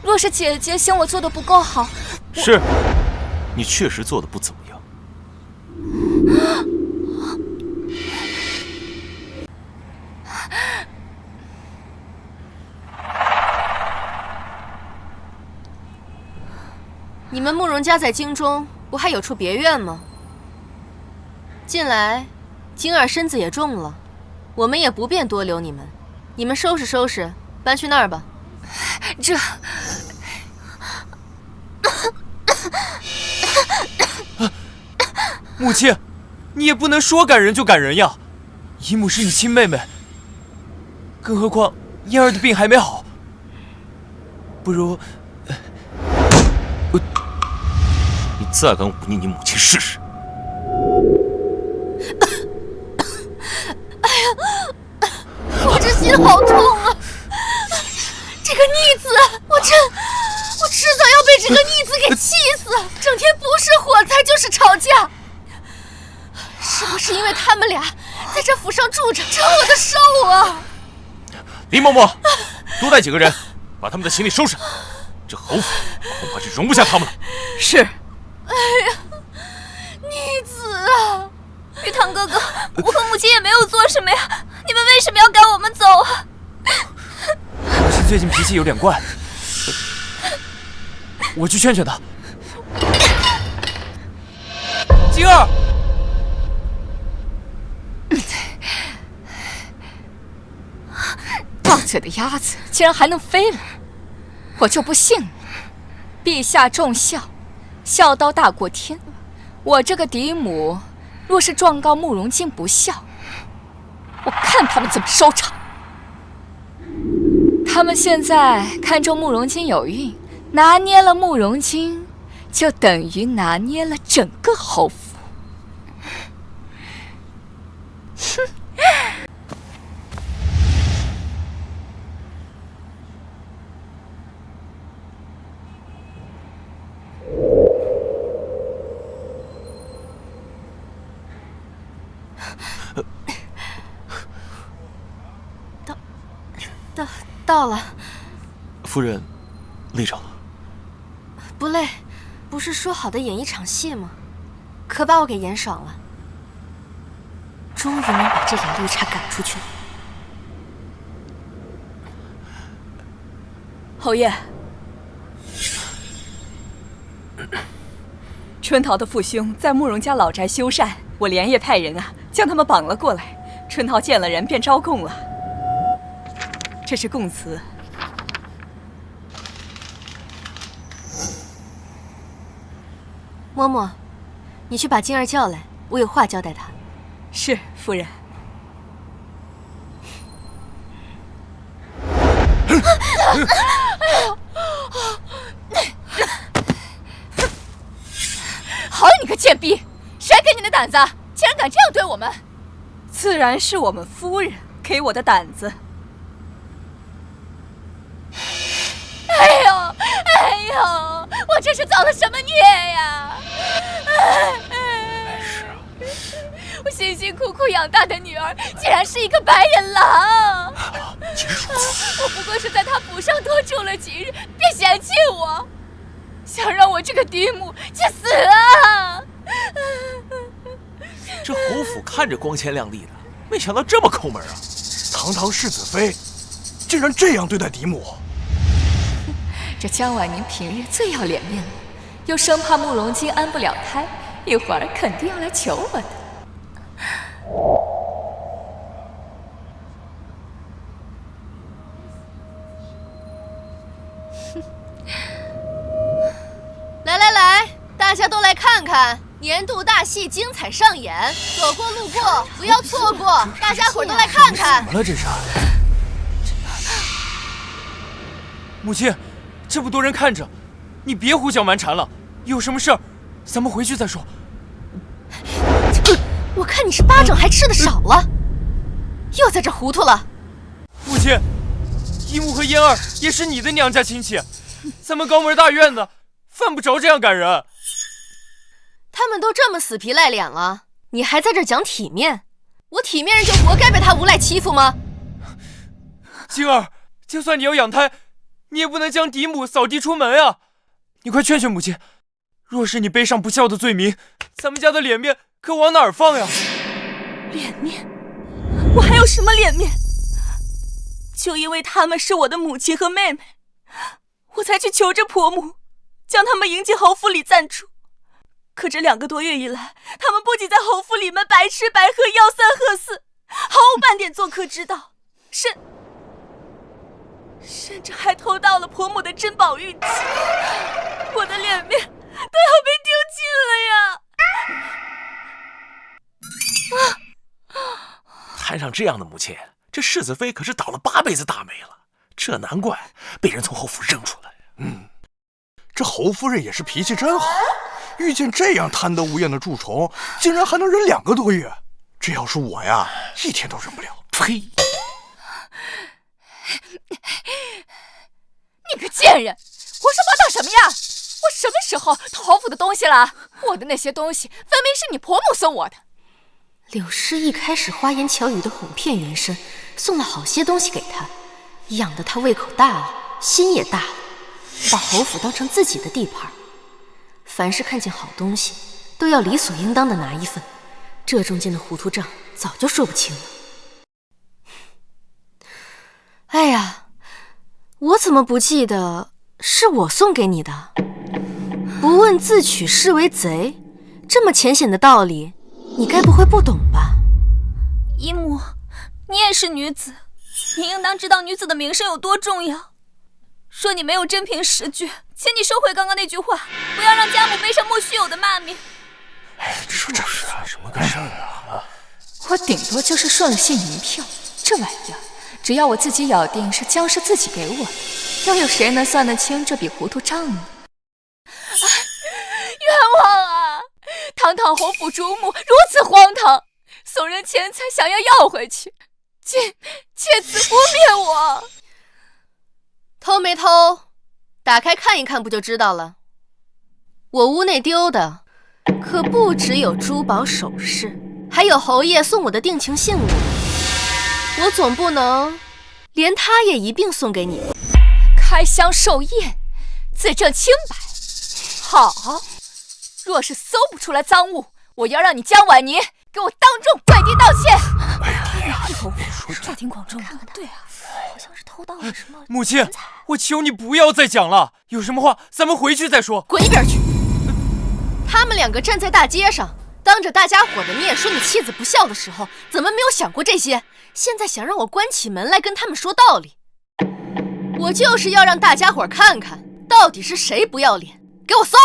若是姐姐嫌我做的不够好，是，你确实做的不怎么样。你们慕容家在京中不还有处别院吗？近来京儿身子也重了，我们也不便多留你们，你们收拾收拾，搬去那儿吧。这母亲，你也不能说赶人就赶人呀。姨母是你亲妹妹，更何况嫣儿的病还没好，不如你再敢忤逆你母亲试试！哎呀，我这心好痛啊！这个逆子，我迟早要被这个逆子给气死！整天不是火灾就是吵架，是不是因为他们俩在这府上住着，成我的寿啊？林嬷嬷，多带几个人，把他们的行李收拾。这侯府恐怕是容不下他们了。是。哎呀，逆子啊！玉堂哥哥，我和母亲也没有做什么呀，你们为什么要赶我们走啊？母亲最近脾气有点怪，我去劝劝她。晶儿，嘴的鸭子竟然还能飞了，我就不信了。陛下重孝，孝道大过天。我这个嫡母，若是状告慕容京不孝，我看他们怎么收场。他们现在看中慕容京有孕，拿捏了慕容京，就等于拿捏了整个侯府。哼！到了。夫人，累着了？不累，不是说好的演一场戏吗？可把我给演爽了。终于能把这俩绿茶赶出去了。侯爷，春桃的父兄在慕容家老宅修缮，我连夜派人将他们绑了过来。春桃见了人便招供了。这是供词。嬷嬷，你去把晶儿叫来，我有话交代她。是，夫人。好你个贱婢，谁给你的胆子，竟然敢这样对我们？自然是我们夫人给我的胆子。哎呦，我这是造了什么孽呀！我辛辛苦苦养大的女儿，竟然是一个白眼狼！我不过是在他府上多住了几日，便嫌弃我，想让我这个嫡母去死啊！这侯府看着光鲜亮丽的，没想到这么抠门啊！堂堂世子妃，竟然这样对待嫡母！这江婉宁平日最要脸面了，又生怕慕容京安不了胎，一会儿肯定要来求我的。来，大家都来看看年度大戏精彩上演，走过路过不要错过，大家伙儿都来看看。怎么了这是？母亲，这么多人看着，你别胡搅蛮缠了。有什么事儿，咱们回去再说。我看你是巴掌还吃的少了，又在这糊涂了。母亲，一木和嫣儿也是你的娘家亲戚，咱们高门大院的，犯不着这样赶人。他们都这么死皮赖脸了，你还在这讲体面？我体面人就活该被他无赖欺负吗？晶儿，就算你要养胎，你也不能将嫡母扫地出门啊！你快劝劝母亲，若是你背上不孝的罪名，咱们家的脸面可往哪儿放呀？脸面？我还有什么脸面？就因为他们是我的母亲和妹妹，我才去求着婆母，将他们迎进侯府里暂住。可这2个多月以来，他们不仅在侯府里面白吃白喝，吆三喝四，毫无半点做客之道，甚至还偷盗了婆母的珍宝玉器，我的脸面都要被丢尽了呀！摊上这样的母亲，这世子妃可是倒了8辈子大霉了，这难怪被人从侯府扔出来。这侯夫人也是脾气真好，遇见这样贪得无厌的蛀虫，竟然还能忍2个多月。这要是我呀，1天都忍不了。呸！你个贱人，胡说八道什么呀？我什么时候偷侯府的东西了？我的那些东西分明是你婆母送我的。柳氏一开始花言巧语的哄骗袁深，送了好些东西给他，养得他胃口大了，心也大了，把侯府当成自己的地盘。凡是看见好东西，都要理所应当的拿一份，这中间的糊涂账早就说不清了。哎呀，我怎么不记得是我送给你的？不问自取是为贼，这么浅显的道理，你该不会不懂吧？姨母，你也是女子，你应当知道女子的名声有多重要。说你没有真凭实据，请你收回刚刚那句话，不要让家母背上莫须有的骂名。说这是什么个事儿啊？我顶多就是顺了信一票，这玩意儿，只要我自己咬定是江氏自己给我的，又有谁能算得清这笔糊涂账呢？冤枉啊！堂堂侯府主母如此荒唐，送人钱财想要回去，竟借此污蔑我。偷没偷？打开看一看不就知道了。我屋内丢的可不只有珠宝首饰，还有侯爷送我的定情信物。我总不能连它也一并送给你。开箱授业，自证清白。好，若是搜不出来赃物，我要让你江婉妮给我当众跪地道歉。哎呀，这挺广众的。对啊，好像是偷到了什么。母亲，我求你不要再讲了，有什么话咱们回去再说。滚一边去！他们两个站在大街上，当着大家伙的面说你妻子不孝的时候，怎么没有想过这些？现在想让我关起门来跟他们说道理，我就是要让大家伙看看，到底是谁不要脸。给我搜！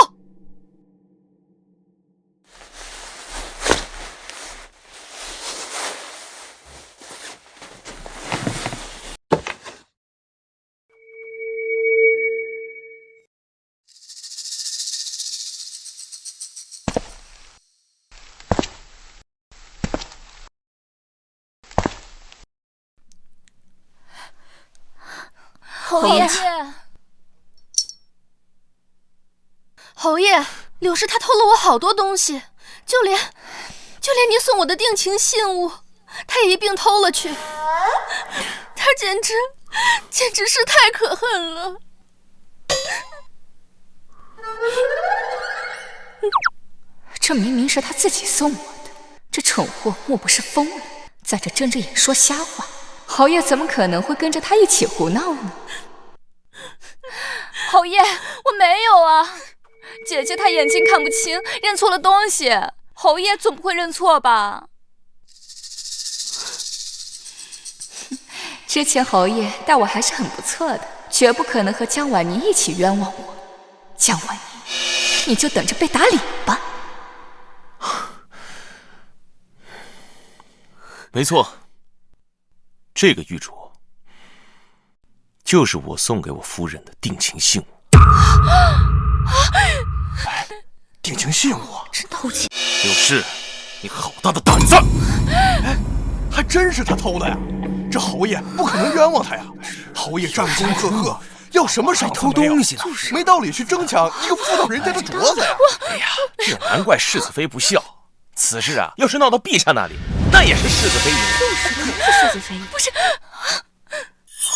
侯爷，侯爷，柳氏他偷了我好多东西，就连你送我的定情信物，他也一并偷了去。他简直是太可恨了。这明明是他自己送我的，这蠢货莫不是疯了，在这睁着眼说瞎话？侯爷怎么可能会跟着他一起胡闹呢？侯爷，我没有啊，姐姐她眼睛看不清，认错了东西，侯爷总不会认错吧？之前侯爷待我还是很不错的，绝不可能和江婉妮一起冤枉我。江婉妮，你就等着被打脸吧。没错，这个玉镯就是我送给我夫人的定情信物。哎，定情信物，真偷窃！柳氏，你好大的胆子！哎，还真是他偷的呀！这侯爷不可能冤枉他呀！侯爷战功赫赫，要什么赏偷东西呢？没道理去争抢一个妇道人家的镯子呀！哎呀，这难怪世子妃不孝。此事啊，要是闹到陛下那里，那也是世子妃赢。是世子妃，不是，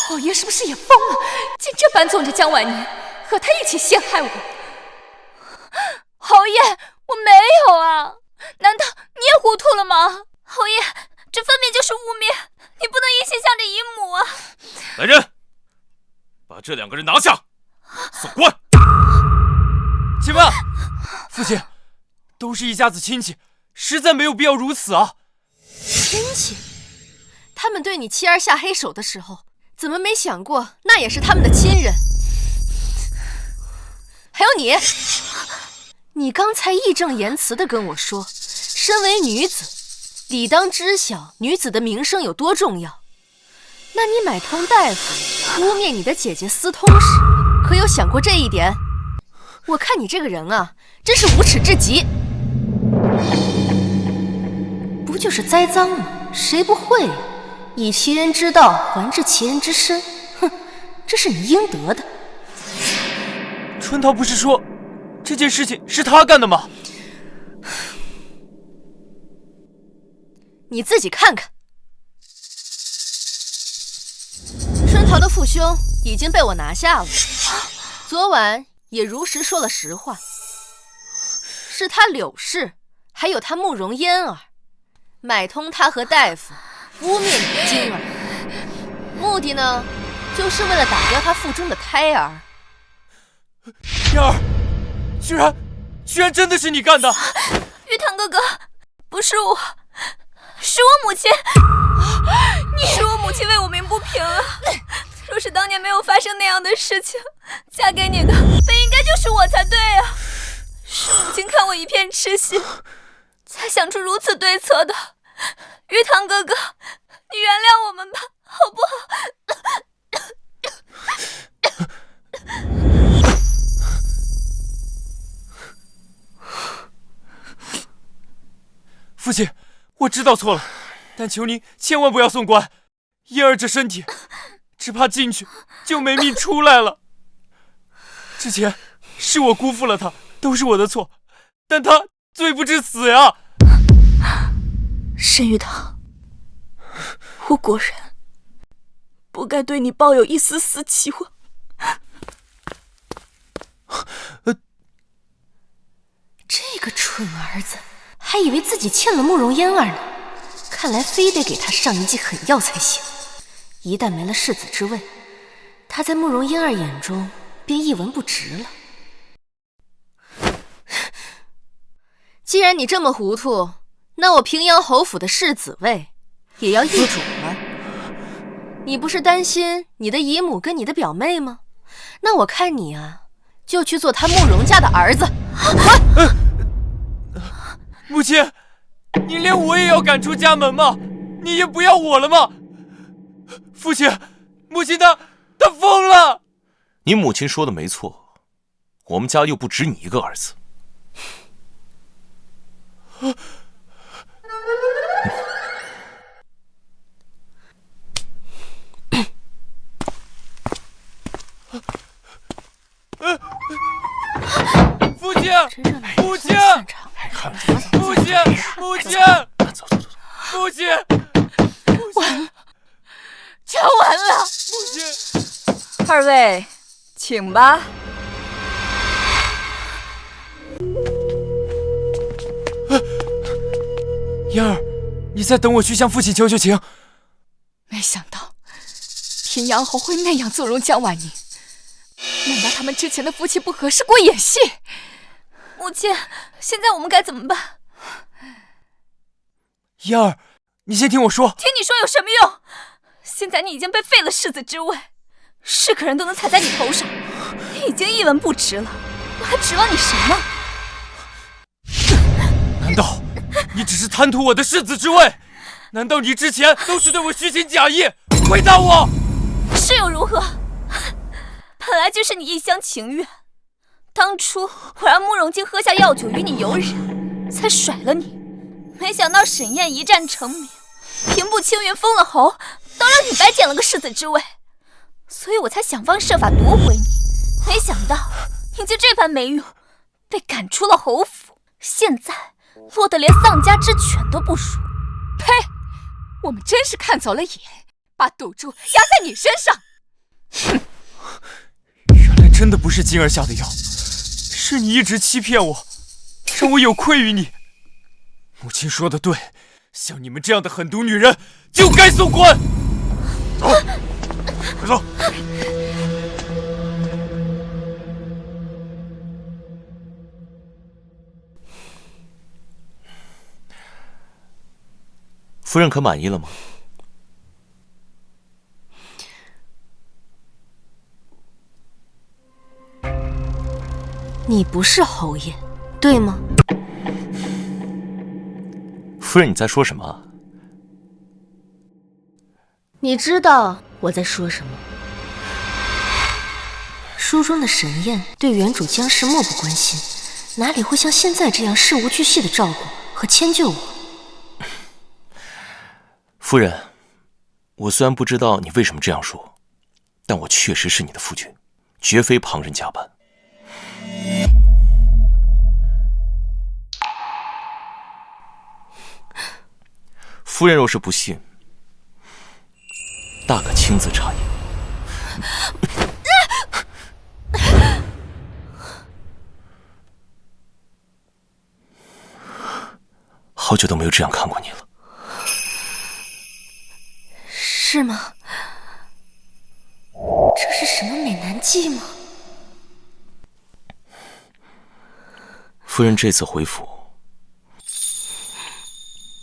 侯爷是不是也疯了？竟这般纵着江婉妮，和他一起陷害我。侯爷，我没有啊！难道你也糊涂了吗？侯爷，这分明就是污蔑，你不能一心向着姨母啊！来人，把这两个人拿下，送官。且慢，父亲，都是一家子亲戚，实在没有必要如此啊！亲戚？他们对你妻儿下黑手的时候，怎么没想过那也是他们的亲人？还有你，你刚才义正言辞地跟我说，身为女子，理当知晓女子的名声有多重要。那你买通大夫，污蔑你的姐姐私通时，可有想过这一点？我看你这个人啊，真是无耻至极。不就是栽赃吗？谁不会呀？以其人之道还治其人之身，哼，这是你应得的。春桃不是说这件事情是他干的吗？你自己看看，春桃的父兄已经被我拿下了，昨晚也如实说了实话，是他柳氏还有他慕容嫣儿买通他和大夫污蔑你的晶儿，目的呢，就是为了打掉他腹中的胎儿。嫣儿，居然真的是你干的！玉堂哥哥，不是我，是我母亲，是我母亲为我鸣不平，年没有发生那样的事情，嫁给你的本应该就是我才对啊！是母亲看我一片痴心，才想出如此对策的。玉堂哥哥，你原谅我们吧，好不好？父亲，我知道错了，但求您千万不要送官。嫣儿这身体，只怕进去就没命出来了。之前是我辜负了她，都是我的错，但她罪不至死呀！沈玉堂，我果然不该对你抱有一丝丝期望。这个蠢儿子，还以为自己欠了慕容嫣儿呢，看来非得给他上一剂狠药才行。一旦没了世子之位，他在慕容嫣儿眼中便一文不值了。既然你这么糊涂，那我平阳侯府的世子位也要易主了。你不是担心你的姨母跟你的表妹吗？那我看你啊，就去做他慕容家的儿子。母亲，你连我也要赶出家门吗？你也不要我了吗？父亲，母亲她疯了！你母亲说的没错，我们家又不止你一个儿子。父亲，母亲，父亲，母亲，走走走，父亲，完了，全完了！母亲，二位，请吧。嫣儿，你再等我去向父亲求求情。没想到平阳侯会那样纵容江婉宁，难道他们之前的夫妻不和是过演戏？母亲，现在我们该怎么办？嫣儿，你先听我说。听你说有什么用？现在你已经被废了世子之位，是个人都能踩在你头上，你已经一文不值了，我还指望你什么？难道你只是贪图我的世子之位？难道你之前都是对我虚情假意，回答我？是又如何？本来就是你一厢情愿。当初我让慕容京喝下药酒与你有染，才甩了你。没想到沈燕一战成名，平步青云封了侯，倒让你白捡了个世子之位。所以我才想方设法夺回你，没想到你就这般没用，被赶出了侯府，现在落得连丧家之犬都不如。呸！我们真是看走了眼，把赌注压在你身上。哼，原来真的不是金儿下的药，是你一直欺骗我，让我有愧于你。母亲说的对，像你们这样的狠毒女人就该送官。走，快走。夫人可满意了吗？你不是侯爷，对吗？夫人，你在说什么啊？你知道我在说什么。书中的沈燕对原主江氏漠不关心，哪里会像现在这样事无巨细的照顾和迁就我？夫人，我虽然不知道你为什么这样说，但我确实是你的夫君，绝非旁人假扮。夫人若是不信，大可亲自查验。好久都没有这样看过你了。是吗？这是什么美男计吗？夫人这次回府，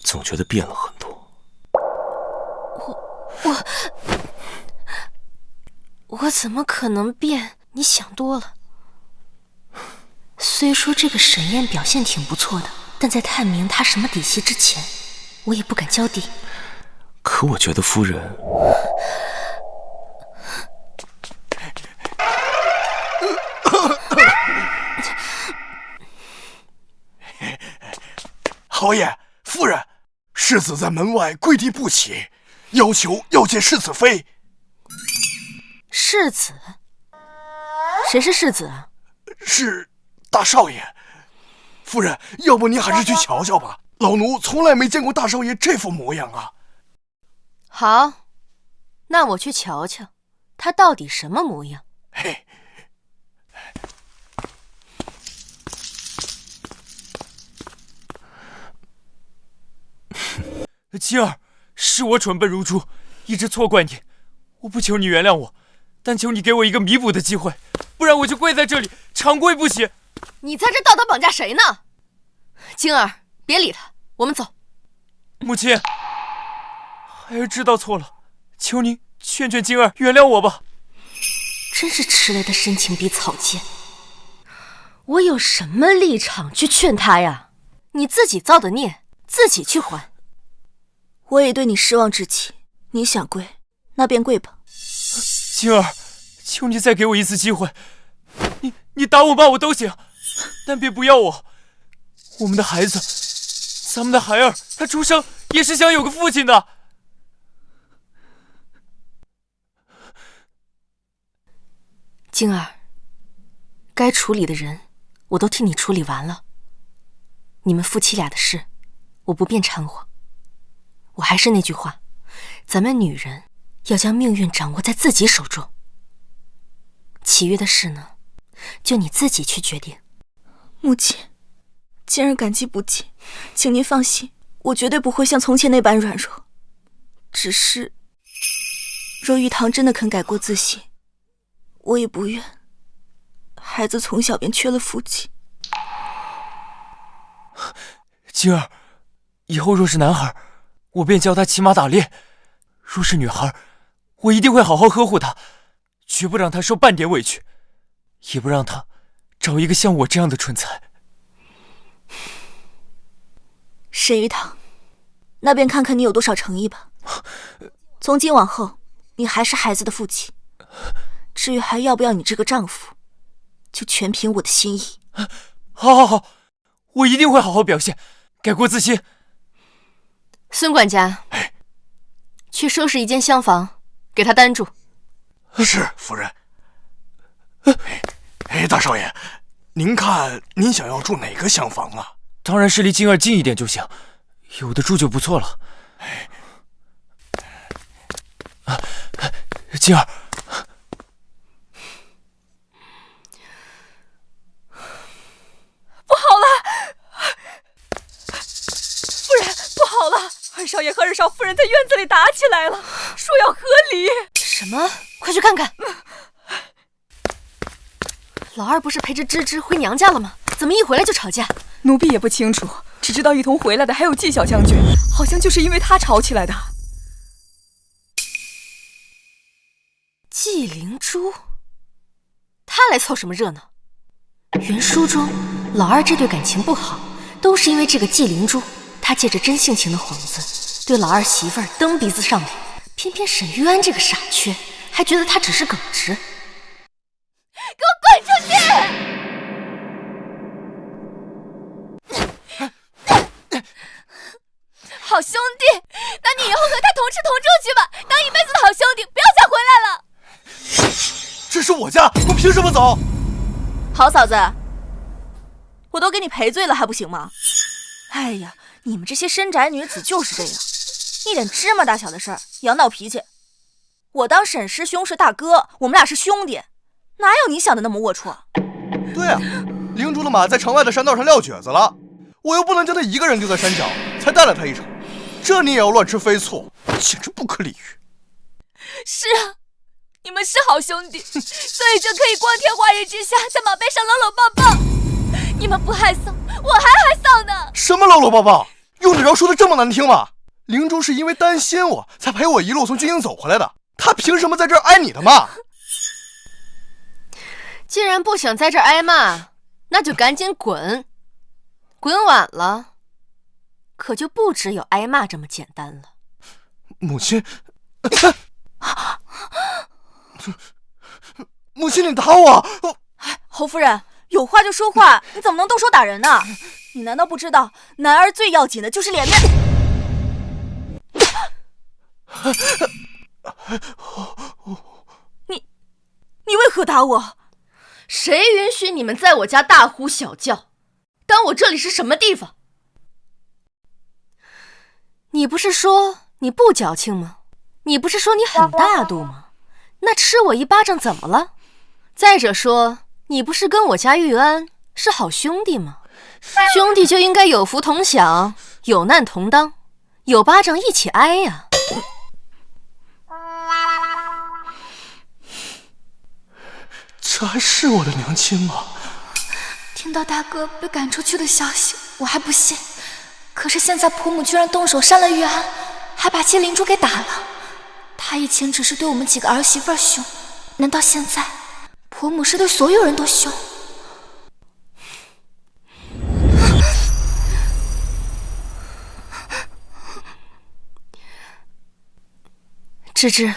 总觉得变了很多。我我怎么可能变？你想多了。虽说这个沈燕表现挺不错的，但在探明她什么底细之前，我也不敢交底。可我觉得夫人……侯爷、夫人，世子在门外跪地不起，要求要见世子妃。世子？谁是世子啊？是大少爷。夫人，要不您还是去瞧瞧吧，老奴从来没见过大少爷这副模样啊。好，那我去瞧瞧，他到底什么模样。嘿。青儿，是我蠢笨如猪，一直错怪你。我不求你原谅我，但求你给我一个弥补的机会，不然我就跪在这里，长跪不起。你在这道德绑架谁呢？晶儿，别理他，我们走。母亲，孩儿知道错了，求您劝劝晶儿原谅我吧。真是迟来的深情比草贱。我有什么立场去劝他呀？你自己造的孽，自己去还。我也对你失望至极，你想跪，那便跪吧。晶儿，求你再给我一次机会，你打我骂我都行，但别不要我。我们的孩子，咱们的孩儿，他出生也是想有个父亲的。晶儿，该处理的人我都替你处理完了，你们夫妻俩的事我不便掺和。我还是那句话，咱们女人要将命运掌握在自己手中，其余的事呢，就你自己去决定。母亲，今儿感激不尽，请您放心，我绝对不会像从前那般软弱。只是，若玉堂真的肯改过自新，我也不愿孩子从小便缺了父亲。晶儿，以后若是男孩，我便教他骑马打猎；若是女孩，我一定会好好呵护她，绝不让她受半点委屈，也不让她找一个像我这样的蠢材。沈玉堂，那便看看你有多少诚意吧。从今往后，你还是孩子的父亲，至于还要不要你这个丈夫，就全凭我的心意。好，我一定会好好表现，改过自新。孙管家，去收拾一间厢房，给他担住。是，夫人。大少爷，您看您想要住哪个厢房啊？当然是离晶儿近一点就行，有的住就不错了。晶儿，不好了！夫人，不好了！二少爷和二少夫人在院子里打起来了，说要和离。什么？快去看看！老二不是陪着芝芝回娘家了吗？怎么一回来就吵架？奴婢也不清楚，只知道一同回来的还有纪小将军，好像就是因为他吵起来的。纪灵珠，他来凑什么热闹？原书中老二这对感情不好，都是因为这个纪灵珠，他借着真性情的幌子对老二媳妇儿蹬鼻子上脸，偏偏沈玉安这个傻缺还觉得他只是耿直。给我滚出去！好兄弟，那你以后和他同吃同住去吧，当一辈子的好兄弟，不要再回来了。这是我家，我凭什么走？好嫂子，我都给你赔罪了还不行吗？哎呀，你们这些深宅女子就是这样，一点芝麻大小的事儿也要闹脾气。我当沈师兄是大哥，我们俩是兄弟，哪有你想的那么龌龊？对啊，灵珠的马在城外的山道上撂蹶子了，我又不能将他一个人丢在山脚，才带了他一程，这你也要乱吃飞醋，简直不可理喻。是啊，你们是好兄弟，所以就可以光天化日之下在马背上搂搂抱抱。你们不害臊，我还害臊呢。什么搂搂抱抱？用得着说的这么难听吗？灵珠是因为担心我才陪我一路从军营走回来的，他凭什么在这儿挨你的骂？既然不想在这儿挨骂，那就赶紧滚。滚晚了，可就不只有挨骂这么简单了。母亲，母亲，你打我！侯夫人，有话就说话，你怎么能动手打人呢？你难道不知道，男儿最要紧的就是脸面？你为何打我？谁允许你们在我家大呼小叫？当我这里是什么地方？你不是说你不矫情吗？你不是说你很大度吗？那吃我一巴掌怎么了？再者说，你不是跟我家玉安是好兄弟吗？兄弟就应该有福同享，有难同当，有巴掌一起挨呀。这还是我的娘亲吗？听到大哥被赶出去的消息，我还不信。可是现在婆母居然动手杀了玉安，还把妾灵珠给打了。她以前只是对我们几个儿媳妇凶，难道现在婆母是对所有人都凶？芝芝，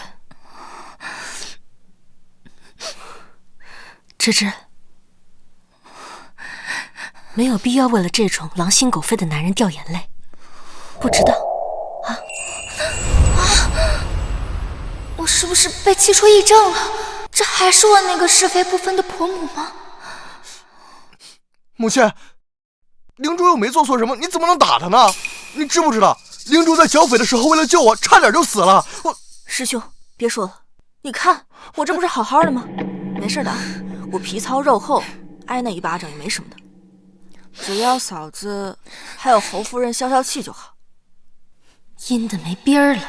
芝芝，没有必要为了这种狼心狗肺的男人掉眼泪，不知道啊？我是不是被气出癔症了？这还是我那个是非不分的婆母吗？母亲，灵珠又没做错什么，你怎么能打她呢？你知不知道，灵珠在剿匪的时候为了救我，差点就死了。师兄，别说了，你看我这不是好好的吗？没事的，我皮糙肉厚，挨那一巴掌也没什么的。只要嫂子还有侯夫人消消气就好。阴的没边儿了，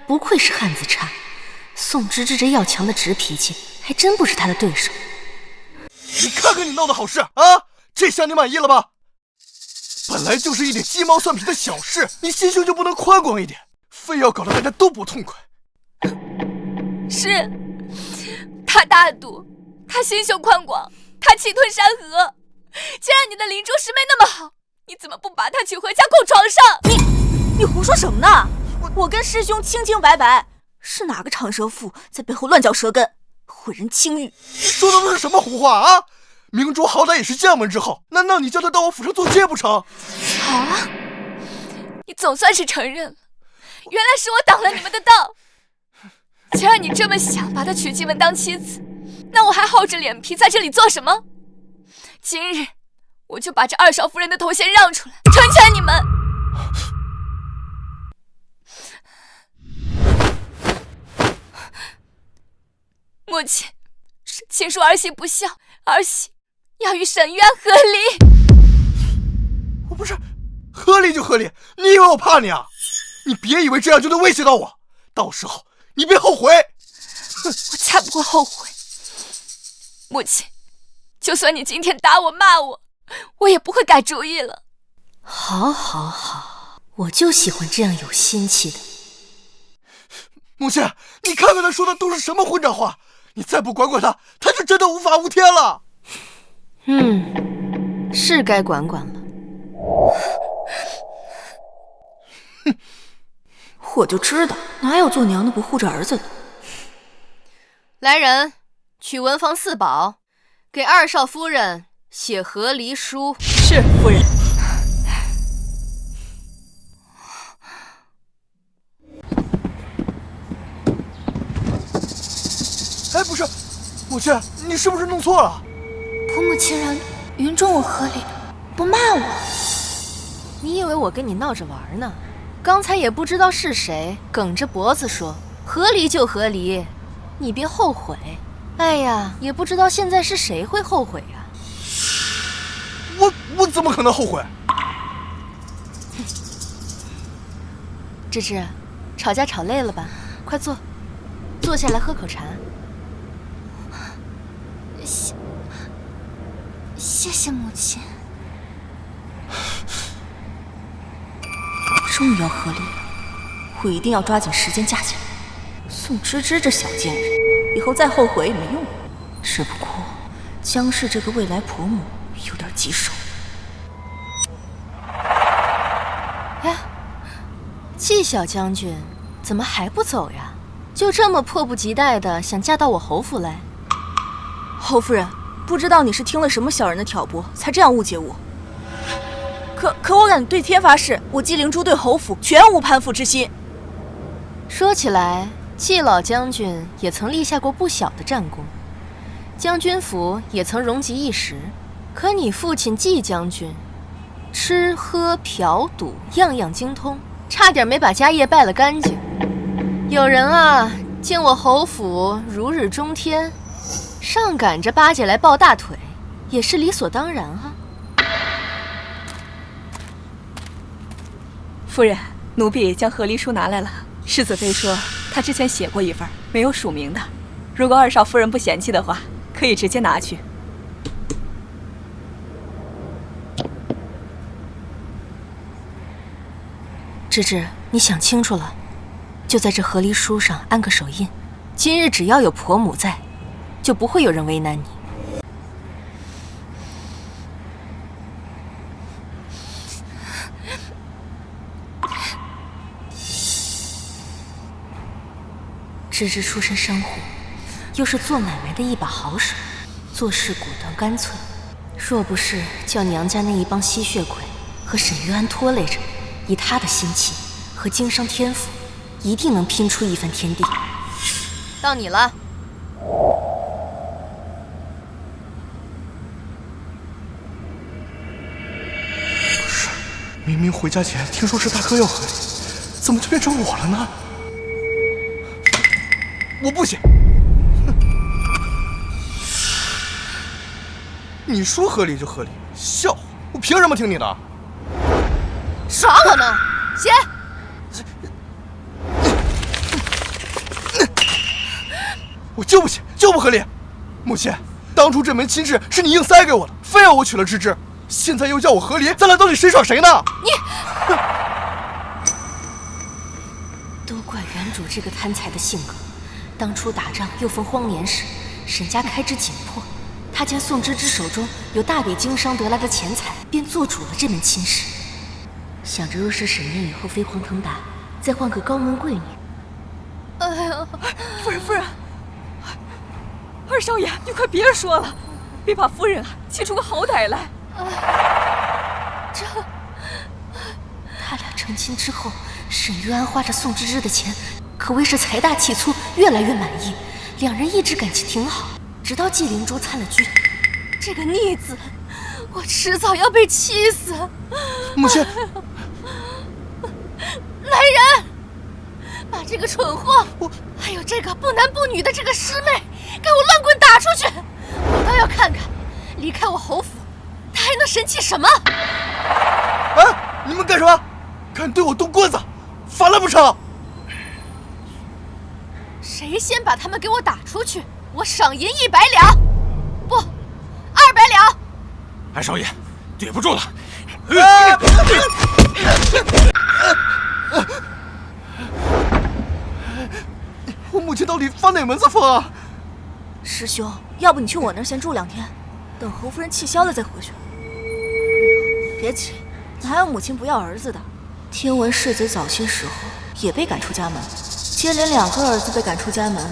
不愧是汉子差。宋芝芝这要强的直脾气，还真不是他的对手。你看看你闹的好事啊，这下你满意了吧？本来就是一点鸡毛蒜皮的小事，你心胸就不能宽广一点，非要搞得大家都不痛快。是，他大度，他心胸宽广，他气吞山河。既然你的灵珠师妹那么好，你怎么不把她娶回家供床上？你胡说什么呢？我跟师兄清清白白，是哪个长舌妇在背后乱嚼舌根，毁人清誉？你说的都是什么胡话啊？明珠好歹也是将门之后，难道你叫她到我府上做妾不成？好啊，你总算是承认了，原来是我挡了你们的道。既然你这么想把她娶进门当妻子，那我还厚着脸皮在这里做什么？今日我就把这二少夫人的头衔让出来，成全你们。母亲，请恕儿媳不孝，儿媳要与沈玉安和离。我不是合理就合理，你以为我怕你啊？你别以为这样就能威胁到我，到时候你别后悔。我才不会后悔。母亲，就算你今天打我骂我，我也不会改主意了。好，好，好，我就喜欢这样有心气的。母亲，你看看他说的都是什么混账话！你再不管管他，他就真的无法无天了。是该管管了。哼，我就知道哪有做娘的不护着儿子的。来人，取文房四宝，给二少夫人写和离书。是夫人。哎，不是，母亲，你是不是弄错了？婆母竟然允准我和离，不骂我。你以为我跟你闹着玩呢？刚才也不知道是谁梗着脖子说和离就和离，你别后悔。哎呀，也不知道现在是谁会后悔呀。我怎么可能后悔？芝芝，吵架吵累了吧？快坐，坐下来喝口茶。谢谢母亲。终于要和离了，我一定要抓紧时间嫁进来。宋芝芝这小贱人，以后再后悔也没用。只不过江氏这个未来婆母有点棘手。哎，季小将军怎么还不走呀？就这么迫不及待的想嫁到我侯府来？侯夫人，不知道你是听了什么小人的挑拨，才这样误解我。可我敢对天发誓，我纪灵珠对侯府全无攀附之心。说起来，季老将军也曾立下过不小的战功，将军府也曾荣极一时。可你父亲季将军，吃喝嫖赌样样精通，差点没把家业败了干净。有人啊，见我侯府如日中天，上赶着巴结来抱大腿，也是理所当然啊。夫人，奴婢将和离书拿来了。世子妃说她之前写过一份，没有署名的。如果二少夫人不嫌弃的话，可以直接拿去。芝芝，你想清楚了，就在这和离书上安个手印。今日只要有婆母在，就不会有人为难你。芝芝出身商户，又是做买卖的一把好手，做事果断干脆。若不是叫娘家那一帮吸血鬼和沈玉安拖累着，以他的心气和经商天赋，一定能拼出一番天地。到你了。不是，明明回家前听说是大哥要和离，怎么就变成我了呢？我不行。你说合理就合理，笑话！我凭什么听你的？耍我呢？先。我就不行，就不合理。母亲，当初这门亲事是你硬塞给我的，非要我娶了芝芝，现在又叫我和离，咱俩到底谁耍谁呢？你。都怪原主这个贪财的性格。当初打仗又逢荒年时，沈家开支紧迫，他见宋芝芝手中有大笔经商得来的钱财，便做主了这门亲事。想着若是沈月以后飞黄腾达，再换个高门贵女。哎呀，夫人，二少爷，你快别说了，别把夫人气出个好歹来。他俩成亲之后，沈玉安花着宋芝芝的钱，可谓是财大气粗，越来越满意。两人一直感情挺好，直到纪灵珠参了军。这个逆子，我迟早要被气死。母亲，来人，把这个蠢货，还有这个不男不女的这个师妹，给我乱棍打出去！我倒要看看，离开我侯府，他还能神气什么？哎，你们干什么？敢对我动棍子，反了不成？谁先把他们给我打出去，我赏银100两，不，200两。二少爷，对不住了。我母亲到底发哪门子疯啊？师兄，要不你去我那儿先住2天，等侯夫人气消了再回去。别急，哪有母亲不要儿子的？听闻世子早些时候也被赶出家门，接连2个儿子被赶出家门，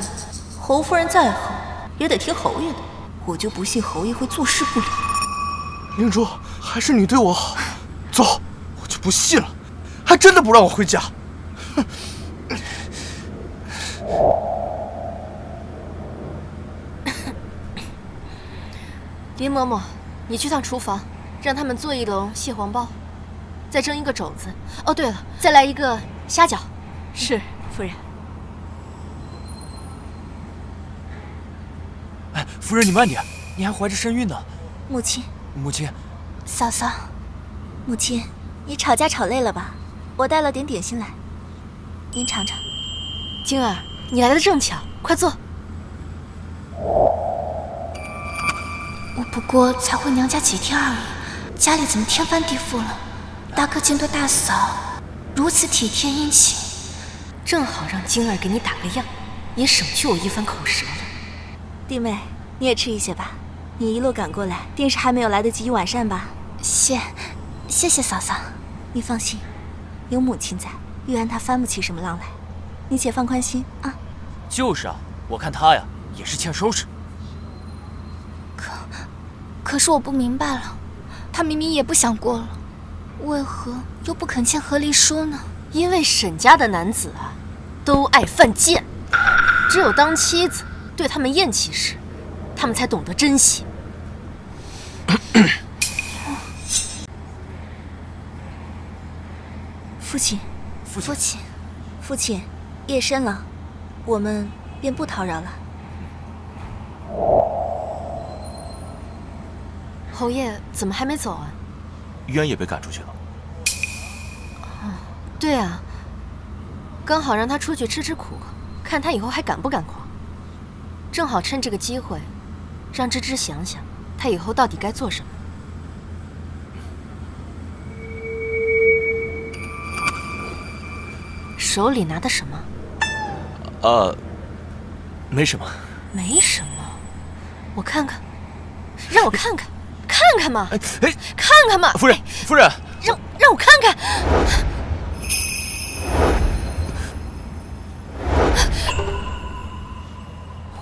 侯夫人再好也得听侯爷的。我就不信侯爷会坐视不理。灵珠，还是你对我好。走，我就不信了，还真的不让我回家。哼。林嬷嬷，你去趟厨房，让他们做1笼蟹黄包，再蒸1个肘子。哦，对了，再来1个虾饺。是，夫人。哎，夫人你慢点，你还怀着身孕呢。母亲，母亲，嫂嫂，母亲，你吵架吵累了吧？我带了点点心来，您尝尝。晶儿，你来的正巧，快坐。我不过才回娘家几天而已，家里怎么天翻地覆了？大哥竟对大嫂如此体贴殷勤，正好让晶儿给你打个样，也省去我一番口舌了。弟妹，你也吃一些吧。你一路赶过来，定是还没有来得及完善吧？谢谢嫂嫂。你放心，有母亲在，玉安她翻不起什么浪来，你且放宽心啊。就是啊，我看他呀也是欠收拾。可是我不明白了，他明明也不想过了，为何又不肯签和离书呢？因为沈家的男子啊，都爱犯贱，只有当妻子对他们厌弃时，他们才懂得珍惜。父亲，夜深了，我们便不叨扰了。侯爷怎么还没走啊？玉安也被赶出去了。对啊，刚好让他出去吃吃苦，看他以后还敢不敢狂。正好趁这个机会，让芝芝想想，他以后到底该做什么。手里拿的什么？没什么。没什么，我看看，让我看看，看看嘛，看看嘛。夫人，让我看看。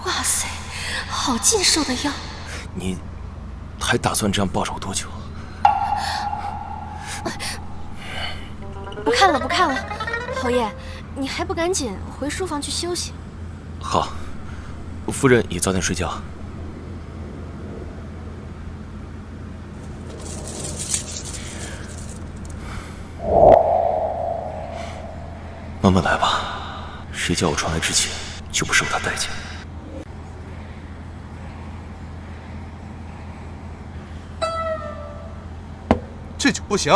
哇塞，好劲手的药！你还打算这样抱着我多久？不看了，侯爷，你还不赶紧回书房去休息？好，夫人也早点睡觉。慢慢来吧，谁叫我传来之前就不受他待见。这酒不行，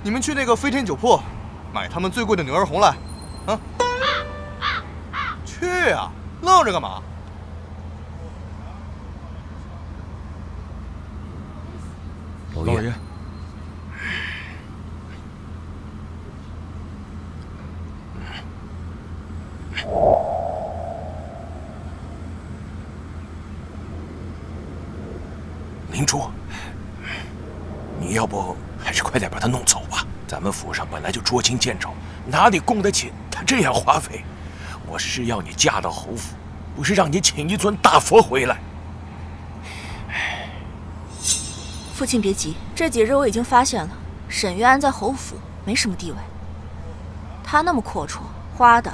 你们去那个飞天酒铺买他们最贵的牛儿红来，啊！去呀，愣着干嘛？老爷，明珠，你要不还是快点把他弄走吧？咱们府上本来就捉襟见肘，哪里供得起他这样花费？我是要你嫁到侯府，不是让你请一尊大佛回来。父亲别急，这几日我已经发现了，沈玉安在侯府没什么地位。他那么阔绰，花的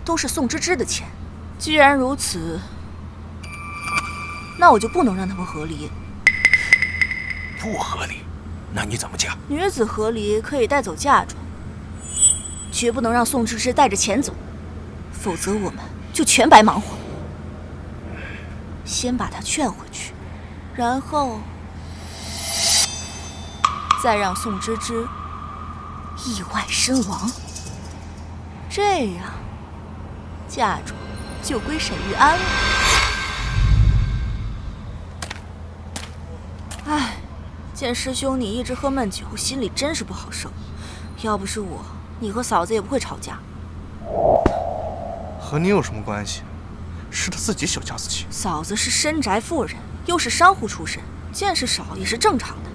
都是宋芝芝的钱。既然如此，那我就不能让他们和离。不合理，那你怎么嫁？女子和离可以带走嫁妆，绝不能让宋芝芝带着钱走，否则我们就全白忙活。先把她劝回去，然后再让宋芝芝意外身亡，这样嫁妆就归沈玉安了。唉，见师兄你一直喝闷酒，心里真是不好受。要不是我，你和嫂子也不会吵架。和你有什么关系？是他自己小家子气。嫂子是深宅妇人，又是商户出身，见识少也是正常的。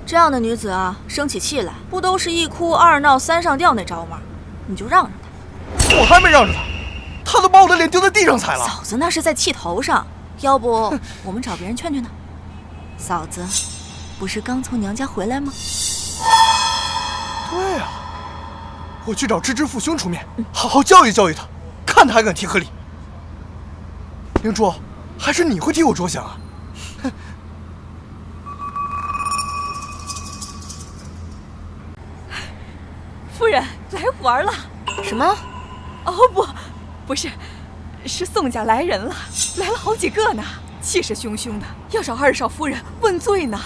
这样的女子啊，生起气来不都是一哭二闹三上吊那招吗？你就让着她。我还没让着她，她都把我的脸丢在地上踩了。嫂子那是在气头上，要不我们找别人劝劝她。嫂子，不是刚从娘家回来吗？对啊，我去找芝芝父兄出面，好好教育教育他，看他还敢提和离。灵珠，还是你会替我着想啊！哼。夫人来玩了。什么？哦不是，是宋家来人了，来了好几个呢，气势汹汹的，要找二少夫人问罪呢。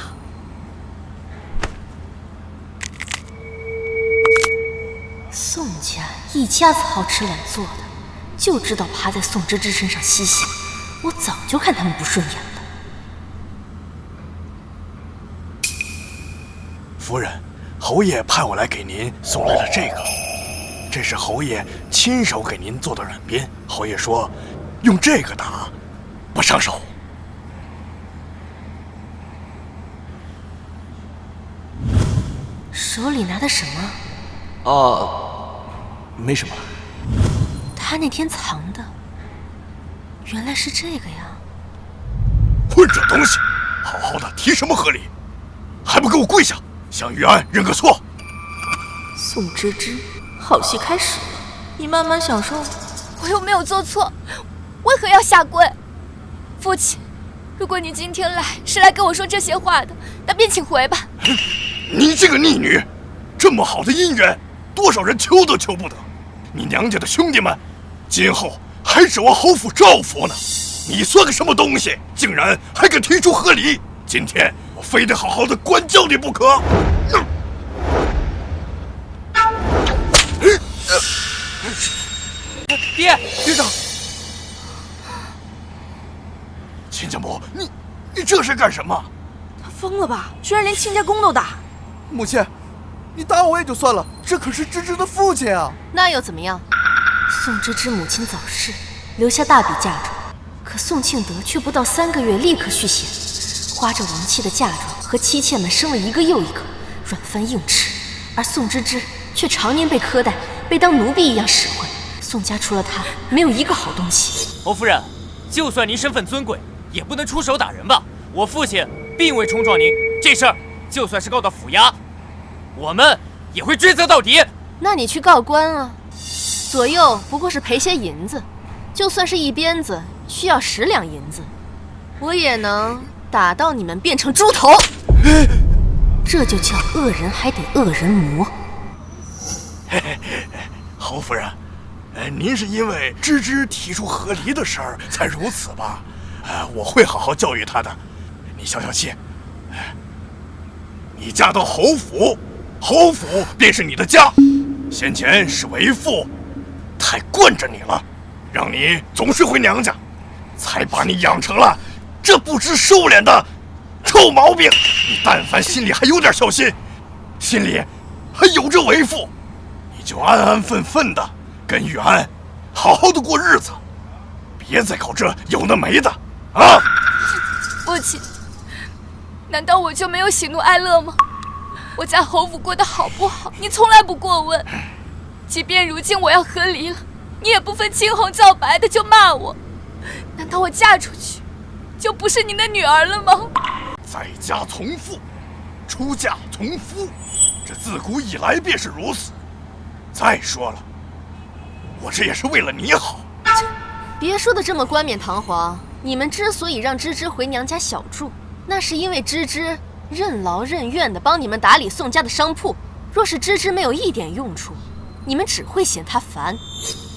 宋家一家子好吃懒做的，就知道爬在宋芝芝身上嬉戏，我早就看他们不顺眼了。夫人，侯爷派我来给您送来了这个，这是侯爷亲手给您做的软鞭。侯爷说，用这个打，不伤手。手里拿的什么？没什么。他那天藏的，原来是这个呀！混账东西，好好的提什么和理，还不给我跪下，向玉安认个错！宋芝芝，好戏开始了，你慢慢享受。我又没有做错，为何要下跪？父亲，如果你今天来是来跟我说这些话的，那便请回吧。你这个逆女，这么好的姻缘，多少人求都求不得。你娘家的兄弟们，今后还指望侯府照拂呢。你算个什么东西，竟然还敢提出和理！今天我非得好好的管教你不可。爹，队长，亲家母，你这是干什么？他疯了吧？居然连亲家公都打！母亲，你打我也就算了，这可是芝芝的父亲啊！那又怎么样？宋芝芝母亲早逝，留下大笔嫁妆，可宋庆德却不到3个月立刻续弦，花着亡妻的嫁妆和妻妾们生了一个又一个，软饭硬吃，而宋芝芝却常年被苛待，被当奴婢一样使唤。宋家除了她，没有一个好东西。侯夫人，就算您身份尊贵，也不能出手打人吧？我父亲并未冲撞您，这事儿就算是告到府衙，我们也会追责到底。那你去告官啊，左右不过是赔些银子，就算是一鞭子需要10两银子，我也能打到你们变成猪头。这就叫恶人还得恶人磨。侯夫人，您是因为芝芝提出和离的事儿才如此吧？我会好好教育她的。你消消气。你嫁到侯府，侯府便是你的家。先前是为父太惯着你了，让你总是回娘家，才把你养成了这不知收敛的臭毛病。你但凡心里还有点孝心，心里还有着为父，你就安安分分的跟玉安好好的过日子，别再搞这有的没的啊！父亲，难道我就没有喜怒哀乐吗？我在侯府过得好不好，你从来不过问。即便如今我要和离了，你也不分青红皂白的就骂我。难道我嫁出去就不是您的女儿了吗？在家从父，出嫁从夫，这自古以来便是如此。再说了，我这也是为了你好。别说的这么冠冕堂皇。你们之所以让芝芝回娘家小住，那是因为芝芝任劳任怨地帮你们打理宋家的商铺。若是芝芝没有一点用处，你们只会嫌她烦。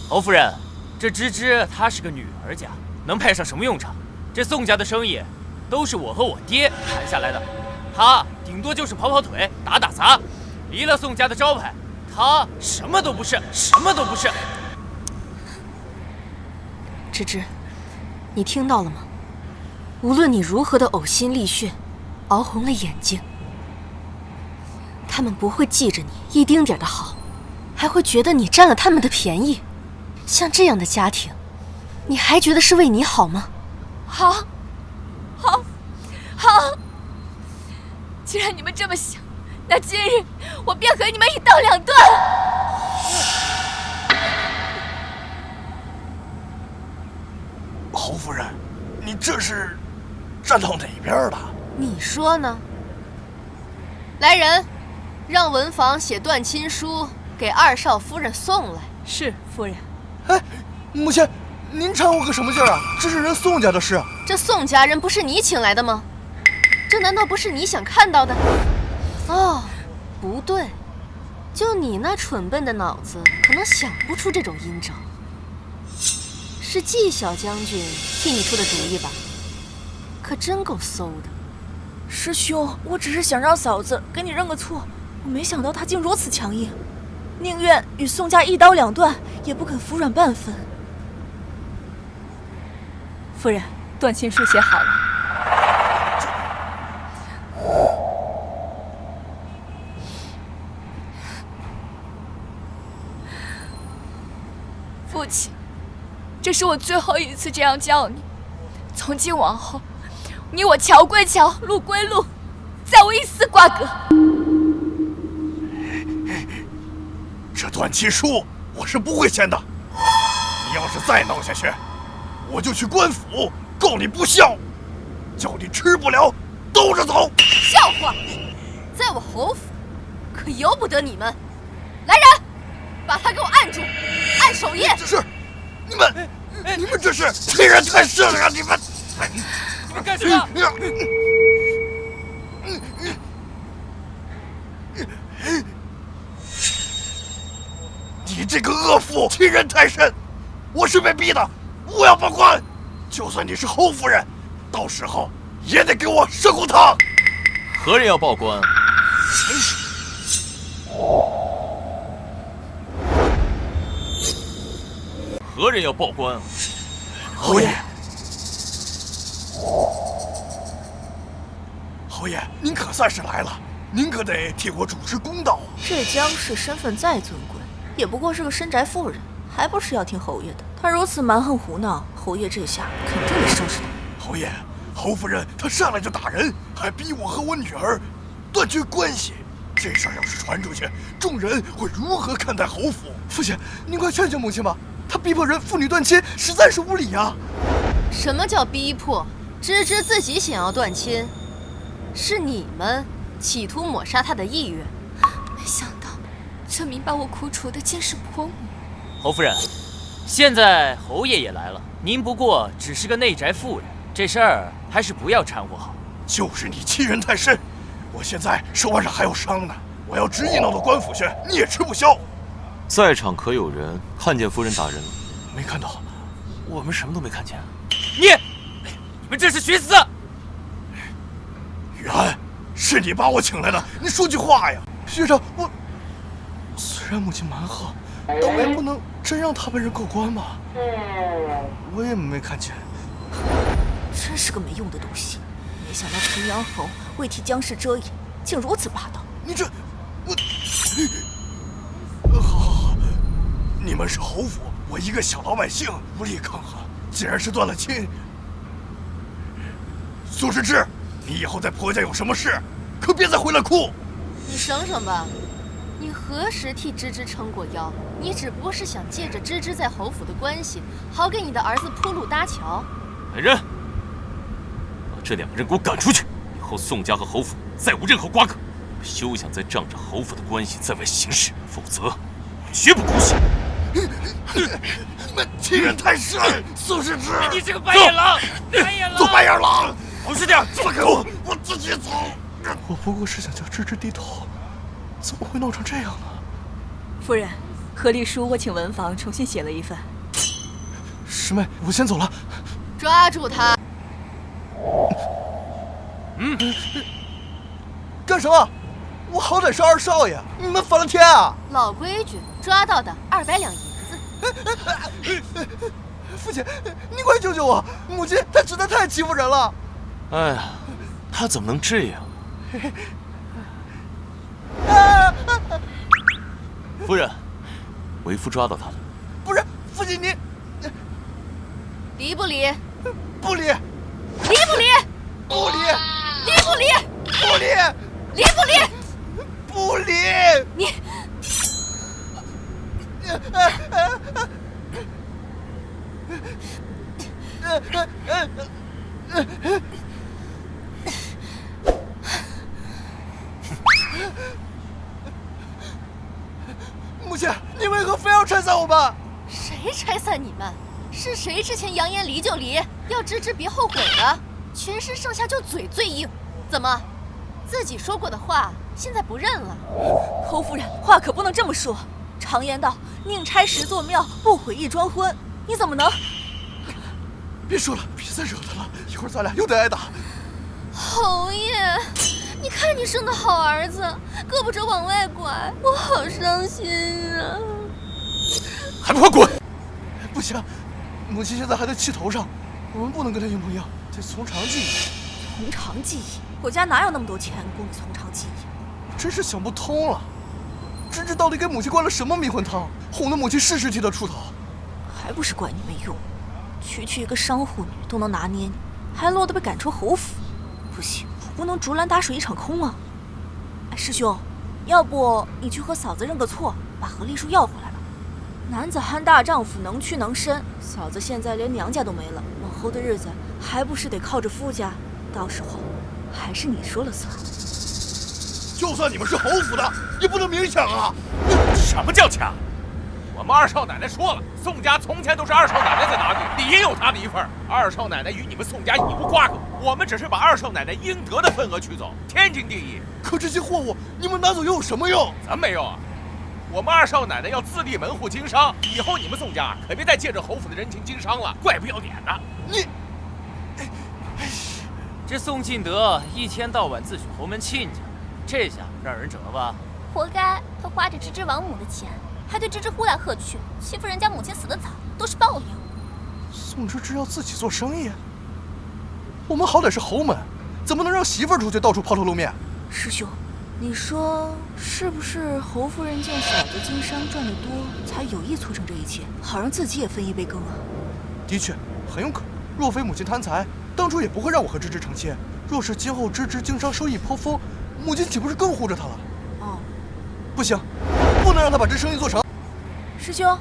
侯夫人，这芝芝她是个女儿家，能派上什么用场？这宋家的生意都是我和我爹谈下来的，她顶多就是跑跑腿、打打杂，离了宋家的招牌，她什么都不是，什么都不是。芝芝，你听到了吗？无论你如何的呕心沥血，熬红了眼睛，他们不会记着你一丁点的好，还会觉得你占了他们的便宜。像这样的家庭，你还觉得是为你好吗？好，既然你们这么想，那今日我便和你们一刀两断。侯夫人，你这是站到哪边了？你说呢？来人，让文房写断亲书给2少夫人送来。是夫人。哎，母亲，您掺和个什么劲儿啊？这是人宋家的事。这宋家人不是你请来的吗？这难道不是你想看到的？哦，不对，就你那蠢笨的脑子，可能想不出这种阴招。是季小将军替你出的主意吧？可真够馊的。师兄，我只是想让嫂子给你认个错，我没想到她竟如此强硬，宁愿与宋家一刀两断，也不肯服软半分。夫人，断亲书写好了。父亲，这是我最后一次这样叫你，从今往后，你我桥归桥，路归路，再无一丝瓜葛。这断亲书我是不会签的。你要是再闹下去，我就去官府告你不孝，叫你吃不了兜着走。笑话，在我侯府可由不得你们。来人，把他给我按住，按守夜。是，你们这是欺人太甚了！你们干什么？你这个恶妇，欺人太甚！我是被逼的，我要报官。就算你是侯夫人，到时候也得给我上公堂。何人要报官？何人要报官？侯爷，侯爷，您可算是来了，您可得替我主持公道。这江氏身份再尊贵，也不过是个深宅妇人，还不是要听侯爷的。她如此蛮横胡闹，侯爷这下肯定得收拾她。侯爷，侯夫人她上来就打人，还逼我和我女儿断绝关系。这事儿要是传出去，众人会如何看待侯府？父亲，您快劝劝母亲吧，她逼迫人父女断亲，实在是无理啊！什么叫逼迫？芝芝自己想要断亲，是你们企图抹杀她的意愿。没想到，这名把我苦楚的竟是婆母。侯夫人，现在侯爷也来了，您不过只是个内宅妇人，这事儿还是不要掺和好。就是你欺人太甚，我现在手腕上还有伤呢，我要执意闹到官府去，你也吃不消。在场可有人看见夫人打人了？没看到，我们什么都没看见。你们这是寻死！雨安，是你把我请来的，你说句话呀！学长，虽然母亲蛮横，但我也不能真让她被人告官吧？我也没看见。真是个没用的东西！没想到平阳侯为替江氏遮掩，竟如此霸道。你这，好，你们是侯府，我一个小老百姓无力抗衡。既然是断了亲，苏世之，你以后在婆家有什么事，可别再回来哭。你省省吧，你何时替芝芝撑过腰？你只不过是想借着芝芝在侯府的关系，好给你的儿子铺路搭桥。来人，把这两个人给我赶出去！以后宋家和侯府再无任何瓜葛，休想再仗着侯府的关系在外行事，否则我绝不姑息。你们欺人太甚！苏世之，你这个白眼狼！白眼狼！做白眼狼！老实点！放开我，我自己走。我不过是想叫芝芝低头，怎么会闹成这样呢？夫人，和离书我请文房重新写了一份。师妹，我先走了。抓住他！干什么？我好歹是二少爷，你们反了天啊！老规矩，抓到的200两银子。父亲，你快救救我！母亲她实在太欺负人了。哎呀，她怎么能这样？夫人，为夫抓到他了。不是，父亲你离不离？不离，离不离？不离，离不离？不离，离不离？不离！你母亲，你为何非要拆散我们？谁拆散你们？是谁之前扬言离就离，要芝芝别后悔的？全身上下就嘴最硬，怎么，自己说过的话现在不认了？侯夫人，话可不能这么说。常言道，宁拆10座庙，不毁1桩婚。你怎么能？别说了，别再惹他了，一会儿咱俩又得挨打。侯爷，你看你生的好儿子，胳膊肘往外拐，我好伤心啊！还不快滚！不行，母亲现在还在气头上，我们不能跟她一模一样，得从长计议。从长计议？我家哪有那么多钱供你从长计议？真是想不通了，芝芝到底给母亲灌了什么迷魂汤，哄得母亲事事替她出头？还不是怪你没用，区一个商户女都能拿捏你，还落得被赶出侯府。不行，我不能竹篮打水一场空啊！哎，师兄，要不你去和嫂子认个错，把何丽树要回来了。男子汉大丈夫，能屈能伸。嫂子现在连娘家都没了，往后的日子还不是得靠着夫家？到时候还是你说了算。就算你们是侯府的，也不能明抢啊！什么叫抢？我们二少奶奶说了，宋家从前都是二少奶奶在拿的，理应有她的一份。二少奶奶与你们宋家一无瓜葛，我们只是把二少奶奶应得的份额取走，天经地义。可这些货物你们拿走又有什么用？咱没有啊！我们二少奶奶要自立门户经商，以后你们宋家可别再借着侯府的人情经商了，怪不要脸的。你，这宋敬德一天到晚自诩侯门亲家，这下让人折吧？活该，他花着芝芝王母的钱，还对芝芝呼来喝去，欺负人家母亲死得早，都是报应。宋芝芝要自己做生意，我们好歹是侯门，怎么能让媳妇儿出去到处抛头露面？师兄，你说是不是侯夫人见嫂子经商赚得多，才有意促成这一切，好让自己也分一杯羹啊？的确，很有可能。若非母亲贪财，当初也不会让我和芝芝成亲。若是今后芝芝经商收益颇丰，母亲岂不是更护着她了？哦，不行，不能让她把这生意做成。师兄，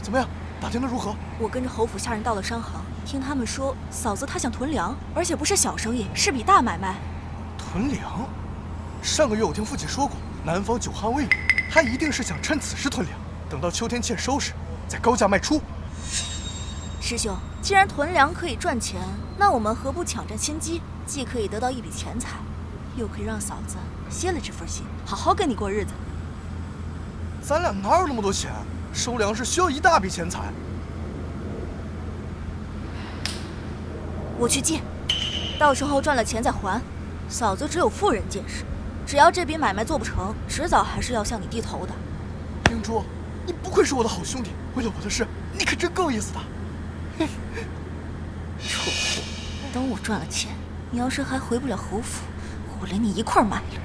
怎么样？打听得如何？我跟着侯府下人到了商行，听他们说嫂子她想囤粮，而且不是小生意，是笔大买卖。囤粮？上个月我听父亲说过，南方久旱未雨，他一定是想趁此时囤粮，等到秋天欠收时，再高价卖出。师兄，既然囤粮可以赚钱，那我们何不抢占先机？既可以得到一笔钱财，又可以让嫂子歇了这份心，好好跟你过日子。咱俩哪有那么多钱？收粮食需要一大笔钱财。我去借，到时候赚了钱再还。嫂子只有妇人见识，只要这笔买卖做不成，迟早还是要向你低头的。明珠，你不愧是我的好兄弟，为了我的事，你可真够意思的。臭货！等我赚了钱，你要是还回不了侯府，我连你一块埋了。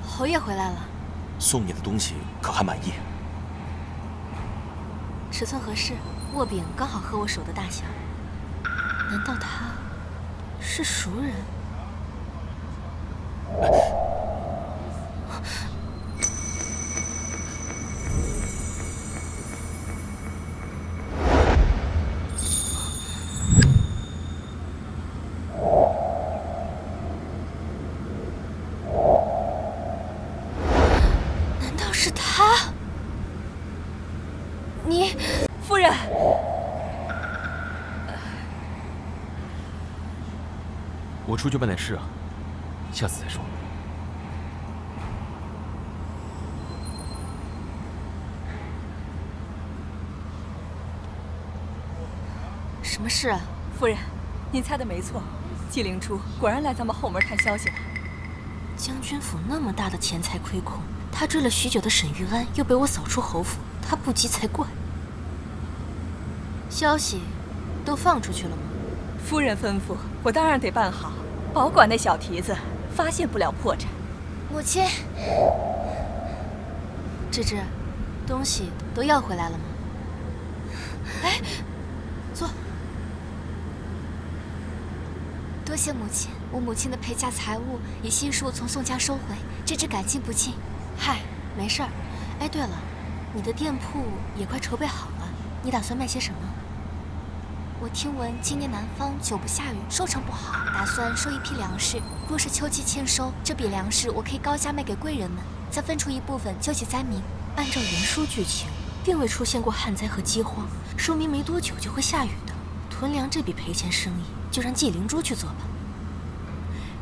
侯爷回来了，送你的东西可还满意？尺寸合适，握柄刚好合我手的大小。难道他是熟人？难道是他？你，夫人。我出去办点事啊，下次再说。什么事啊？夫人，您猜的没错，纪灵珠果然来咱们后门探消息了。将军府那么大的钱财亏空，他追了许久的沈玉安又被我扫出侯府，他不急才怪。消息都放出去了吗？夫人吩咐，我当然得办好，保管那小蹄子发现不了破绽。母亲，芝芝，东西都要回来了吗？哎，坐。多谢母亲，我母亲的陪嫁财物已悉数从宋家收回，芝芝感激不尽。嗨，没事儿。哎，对了，你的店铺也快筹备好了，你打算卖些什么？我听闻今年南方久不下雨，收成不好，打算收一批粮食。若是秋季欠收，这笔粮食我可以高价卖给贵人们，再分出一部分救济灾民。按照原书剧情，并未出现过旱灾和饥荒，说明没多久就会下雨的。囤粮这笔赔钱生意，就让纪灵珠去做吧。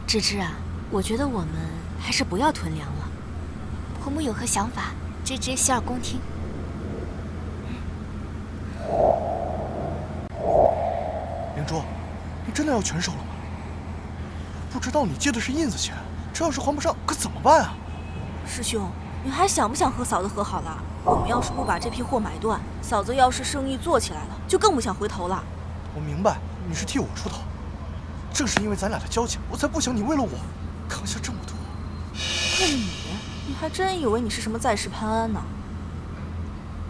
芝芝啊，我觉得我们还是不要囤粮了。婆母有何想法？芝芝洗耳恭听。灵珠，你真的要全收了吗？不知道你借的是印子钱，这要是还不上，可怎么办啊？师兄，你还想不想和嫂子和好了？我们要是不把这批货买断，嫂子要是生意做起来了，就更不想回头了。我明白你是替我出头，正是因为咱俩的交情，我才不想你为了我扛下这么多。为了你还真以为你是什么在世潘安呢？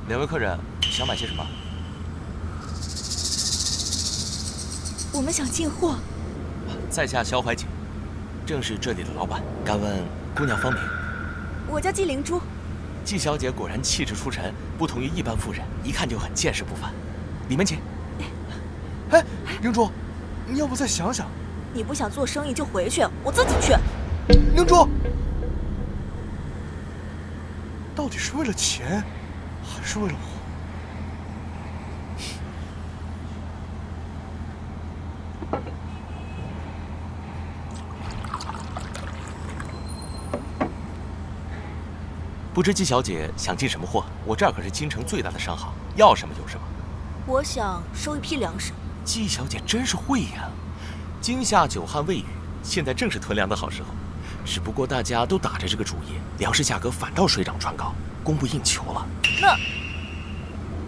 两位客人想买些什么？我们想进货。在下萧怀瑾，正是这里的老板。敢问姑娘芳名？我叫纪灵珠。纪小姐果然气质出尘，不同于一般妇人，一看就很见识不凡。里面请。哎，灵珠，你要不再想想？你不想做生意就回去，我自己去。灵珠，到底是为了钱，还是为了我？不知纪小姐想进什么货？我这儿可是京城最大的商行，要什么有什么。我想收一批粮食。纪小姐真是会呀！今夏久旱未雨，现在正是囤粮的好时候。只不过大家都打着这个主意，粮食价格反倒水涨船高，供不应求了。那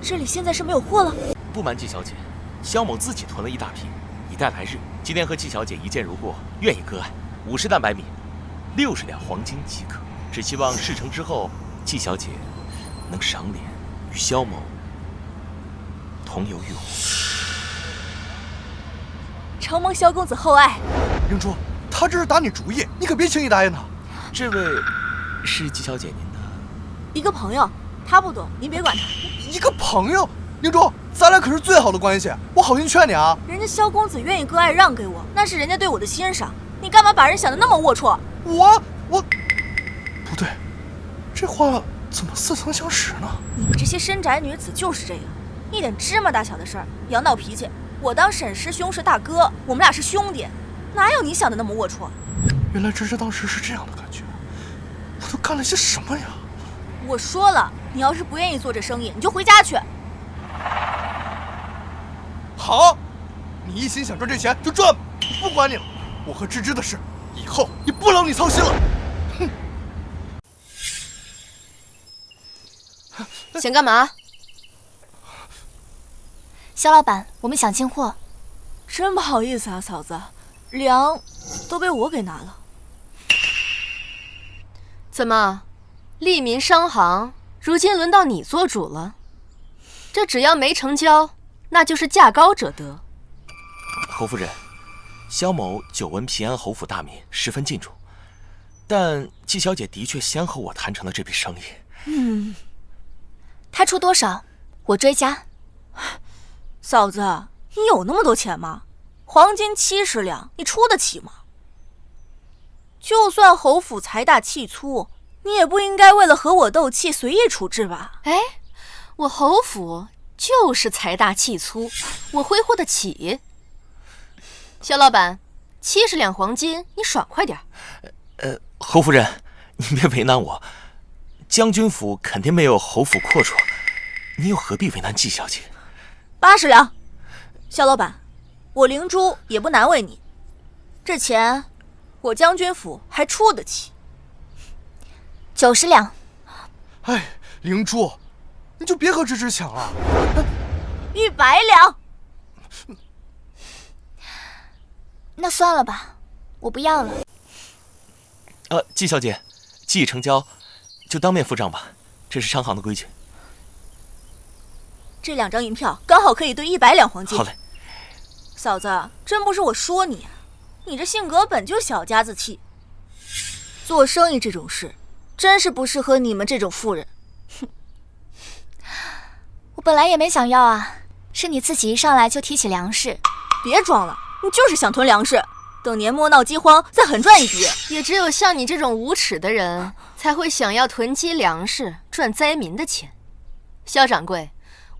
这里现在是没有货了？不瞒纪小姐，萧某自己囤了一大批，以待来日。今天和纪小姐一见如故，愿意割爱50担白米，60两黄金即可。只希望事成之后，纪小姐能赏脸与萧某同游玉壶。承蒙萧公子厚爱。灵珠，他这是打你主意，你可别轻易答应他。这位是纪小姐您的一个朋友，他不懂，您别管他。一个朋友，灵珠，咱俩可是最好的关系，我好心劝你啊。人家萧公子愿意割爱让给我，那是人家对我的欣赏，你干嘛把人想得那么龌龊？我不对，这话怎么似曾相识呢？你们这些深宅女子就是这样，一点芝麻大小的事儿也要闹脾气。我当沈师兄是大哥，我们俩是兄弟，哪有你想的那么龌龊？原来芝芝当时是这样的感觉，我都干了些什么呀？我说了，你要是不愿意做这生意，你就回家去。好，你一心想赚这钱就赚吧，不管你了。我和芝芝的事，以后也不劳你操心了。哼。想干嘛？肖老板，我们想进货。真不好意思啊，嫂子，粮都被我给拿了。怎么，利民商行如今轮到你做主了？这只要没成交，那就是价高者得。侯夫人，萧某久闻平安侯府大名，十分敬重，但纪小姐的确先和我谈成了这笔生意。他出多少，我追加。嫂子，你有那么多钱吗？黄金70两，你出得起吗？就算侯府财大气粗，你也不应该为了和我斗气随意处置吧？哎，我侯府就是财大气粗，我挥霍得起。肖老板，70两黄金，你爽快点。侯夫人，您别为难我，将军府肯定没有侯府阔绰，你又何必为难纪小姐？80两，肖老板，我灵珠也不难为你，这钱我将军府还出得起。90两。哎，灵珠，你就别和芝芝抢了。100两。那算了吧，我不要了。纪小姐，既已成交，就当面付账吧，这是商行的规矩。这2张银票刚好可以兑100两黄金。好嘞。嫂子，真不是我说你，你这性格本就小家子气，做生意这种事，真是不适合你们这种妇人。哼，我本来也没想要啊，是你自己一上来就提起粮食。别装了，你就是想囤粮食，等年末闹饥荒再狠赚一笔。也只有像你这种无耻的人，才会想要囤积粮食，赚灾民的钱。肖掌柜，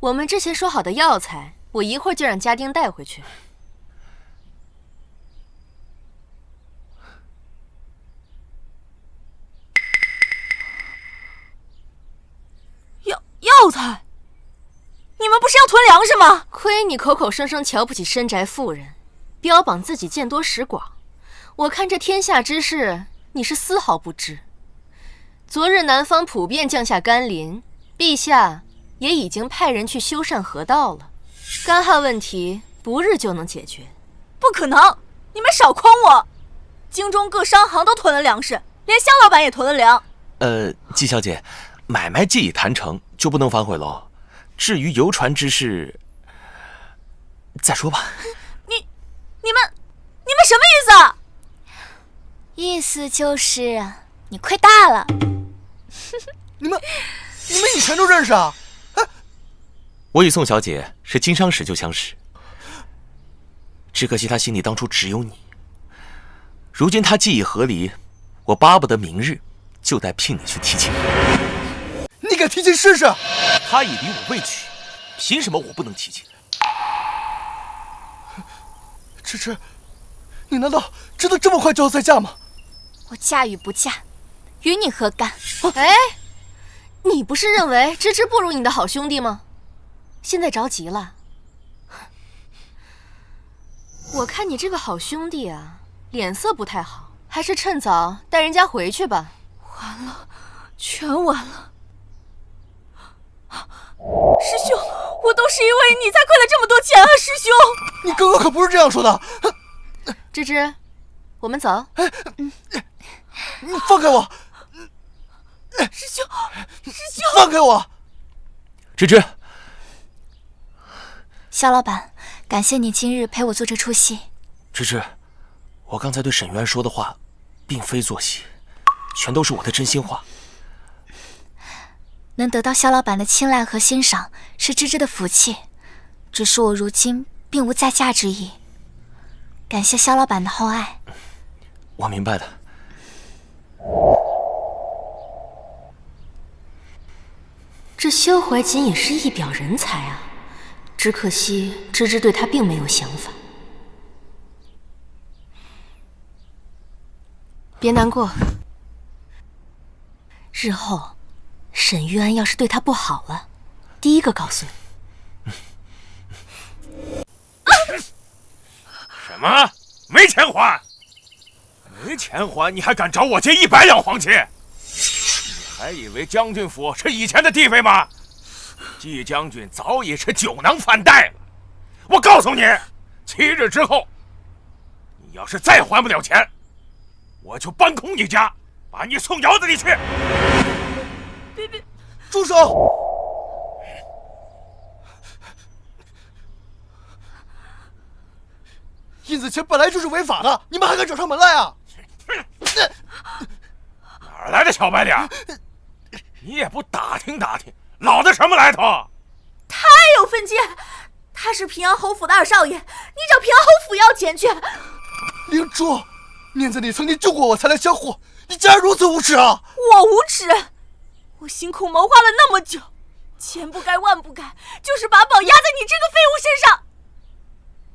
我们之前说好的药材，我一会儿就让家丁带回去。药材？你们不是要囤粮食吗？亏你口口声声瞧不起深宅妇人，标榜自己见多识广。我看这天下之事，你是丝毫不知。昨日南方普遍降下甘霖，陛下也已经派人去修缮河道了，干旱问题不日就能解决。不可能！你们少诓我！京中各商行都囤了粮食，连肖老板也囤了粮。纪小姐，买卖既已谈成，就不能反悔喽。至于游船之事，再说吧。你们什么意思啊？意思就是你亏大了。你们以前就认识啊？我与宋小姐是经商时就相识，只可惜她心里当初只有你。如今她既已和离，我巴不得明日就带聘你去提亲。你敢提亲试试？她已离我未娶，凭什么我不能提亲？芝芝，你难道真的这么快就要再嫁吗？我嫁与不嫁，与你何干？哎，你不是认为芝芝不如你的好兄弟吗？现在着急了？我看你这个好兄弟啊，脸色不太好，还是趁早带人家回去吧。完了，全完了！师兄，我都是因为你才亏了这么多钱啊！师兄，你刚刚可不是这样说的。芝芝，我们走。你放开我！师兄，放开我！芝芝，肖老板，感谢你今日陪我做这出戏。芝芝，我刚才对沈渊说的话，并非做戏，全都是我的真心话。能得到肖老板的青睐和欣赏，是芝芝的福气。只是我如今并无再嫁之意，感谢肖老板的厚爱。我明白的。这萧怀瑾也是一表人才啊，只可惜芝芝对他并没有想法。别难过，日后沈玉安要是对他不好了，第一个告诉你。什么？没钱还？没钱还，你还敢找我借100两黄金？你还以为将军府是以前的地位吗？季将军早已是酒囊饭袋了。我告诉你，7日之后，你要是再还不了钱，我就搬空你家，把你送窑子里去。别，住手！印子钱本来就是违法的，你们还敢找上门来啊？哪儿来的小白脸？你也不打听打听，老子什么来头？太有分界！他是平阳侯府的二少爷，你找平阳侯府要钱去！灵珠，念在你曾经救过我才来相护，你竟然如此无耻啊！我无耻？我辛苦谋划了那么久，千不该万不该，就是把宝压在你这个废物身上。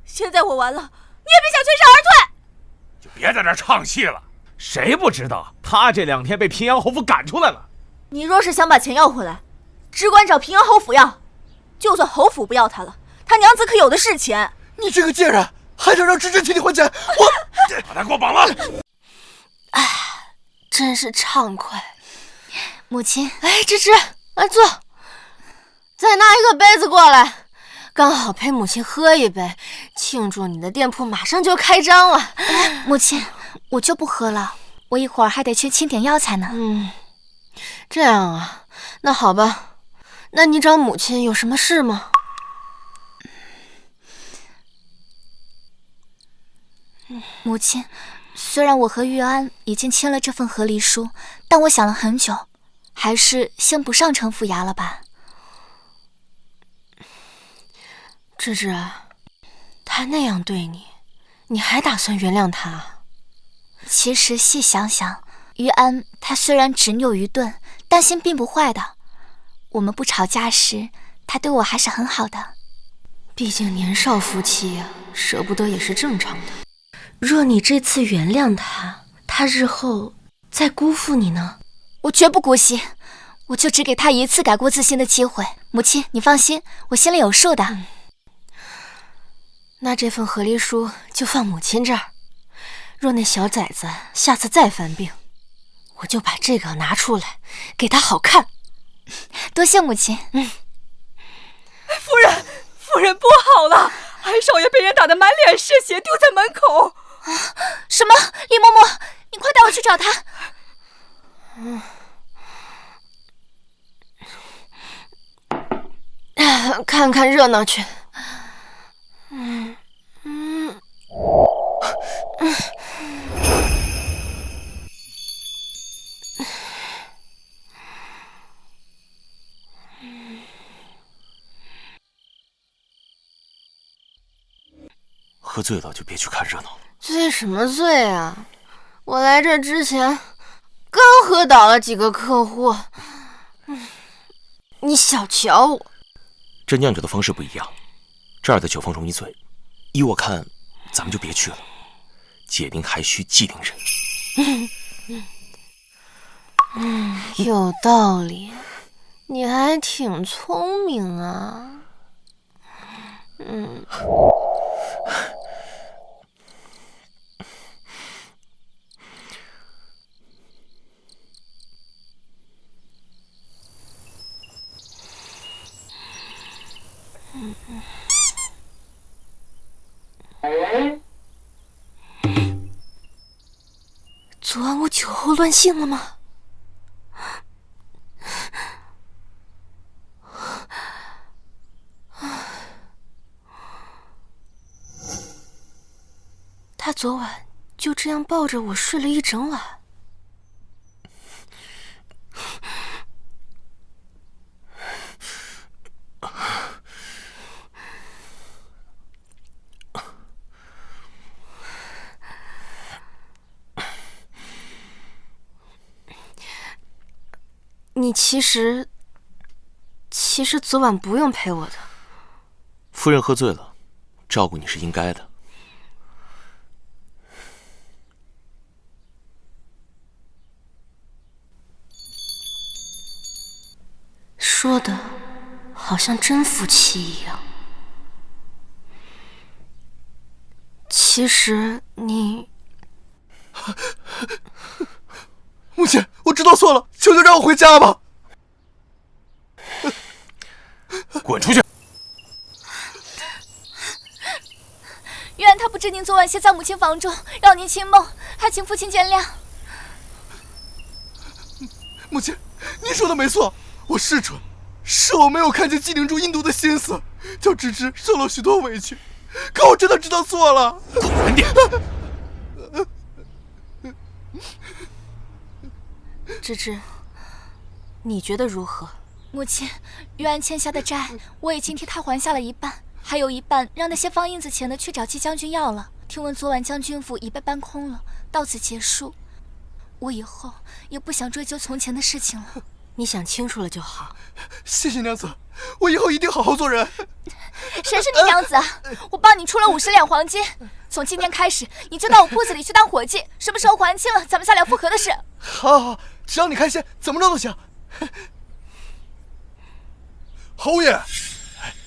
现在我完了，你也别想全身而退。就别在这唱戏了，谁不知道他这2天被平阳侯府赶出来了？你若是想把钱要回来，只管找平阳侯府要。就算侯府不要他了，他娘子可有的是钱。你这个贱人，还想让芝芝替你还钱？把他给我绑了！哎，真是畅快。母亲，哎，芝芝，来坐。再拿一个杯子过来，刚好陪母亲喝一杯，庆祝你的店铺马上就开张了。母亲，我就不喝了，我一会儿还得去清点药材呢。这样啊，那好吧。那你找母亲有什么事吗？母亲，虽然我和玉安已经签了这份和离书，但我想了很久，还是先不上城府衙了吧。芝芝，他那样对你，你还打算原谅他？其实细想想，玉安他虽然执拗愚钝，但心并不坏的。我们不吵架时，他对我还是很好的。毕竟年少夫妻呀，舍不得也是正常的。若你这次原谅他，他日后再辜负你呢？我绝不姑息，我就只给他一次改过自新的机会。母亲，你放心，我心里有数的。那这份和离书就放母亲这儿。若那小崽子下次再犯病，我就把这个拿出来给他好看。多谢母亲。夫人不好了，安少爷被人打得满脸是血，丢在门口。什么？李嬷嬷，你快带我去找他。看看热闹去。喝醉了就别去看热闹了。醉什么醉啊！我来这之前刚喝倒了几个客户，你小瞧我。这酿酒的方式不一样，这儿的酒疯容易醉。依我看，咱们就别去了。解铃还须系铃人。有道理，你还挺聪明啊。昨晚我酒后乱性了吗？他昨晚就这样抱着我睡了一整晚。你其实昨晚不用陪我的。夫人喝醉了，照顾你是应该的。说的好像真夫妻一样。其实你……母亲，我知道错了，求求让我回家吧。滚出去！愿他不知您昨晚歇在母亲房中，扰您清梦，还请父亲见谅。母亲，您说的没错，我是蠢，是我没有看见纪灵珠阴毒的心思，叫芝芝受了许多委屈。可我真的知道错了。滚远点！芝芝，你觉得如何？母亲，玉安欠下的债，我已经替他还下了一半，还有一半让那些放印子钱的去找季将军要了。听闻昨晚将军府已被搬空了，到此结束。我以后也不想追究从前的事情了。你想清楚了就好。谢谢娘子，我以后一定好好做人。谁是你娘子啊？我帮你出了50两黄金，从今天开始，你就到我铺子里去当伙计，什么时候还清了，咱们下了复合的事。好，只要你开心，怎么着都行。侯爷，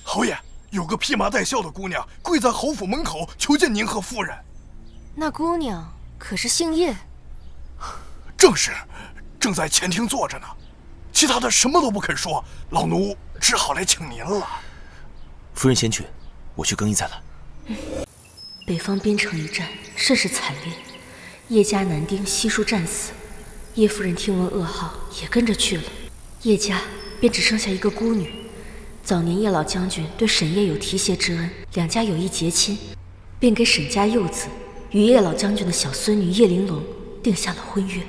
侯爷，有个披麻戴孝的姑娘跪在侯府门口求见您和夫人。那姑娘可是姓叶？正是，正在前厅坐着呢。其他的什么都不肯说，老奴只好来请您了。夫人先去，我去更衣再来。北方边城一战甚是惨烈，叶家男丁悉数战死。叶夫人听闻噩耗，也跟着去了。叶家便只剩下一个孤女。早年叶老将军对沈叶有提携之恩，两家有意结亲，便给沈家幼子与叶老将军的小孙女叶玲珑定下了婚约。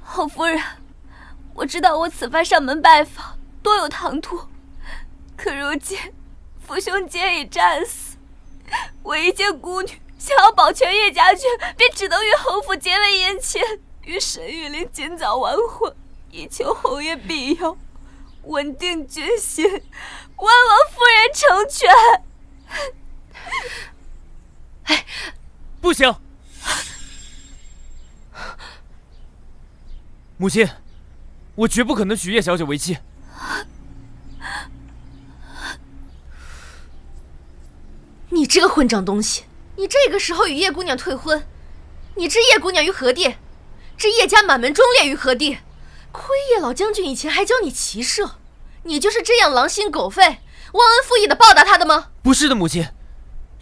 侯夫人，我知道我此番上门拜访多有唐突，可如今父兄皆已战死，我一介孤女想要保全叶家眷，便只能与侯府结为姻亲，与沈玉玲尽早完婚，以求侯爷庇佑，稳定军心，万望夫人成全。哎，不行！母亲，我绝不可能娶叶小姐为妻。你这个混账东西！你这个时候与叶姑娘退婚，你置叶姑娘于何地？置叶家满门忠烈于何地？亏叶老将军以前还教你骑射，你就是这样狼心狗肺、忘恩负义的报答他的吗？不是的，母亲，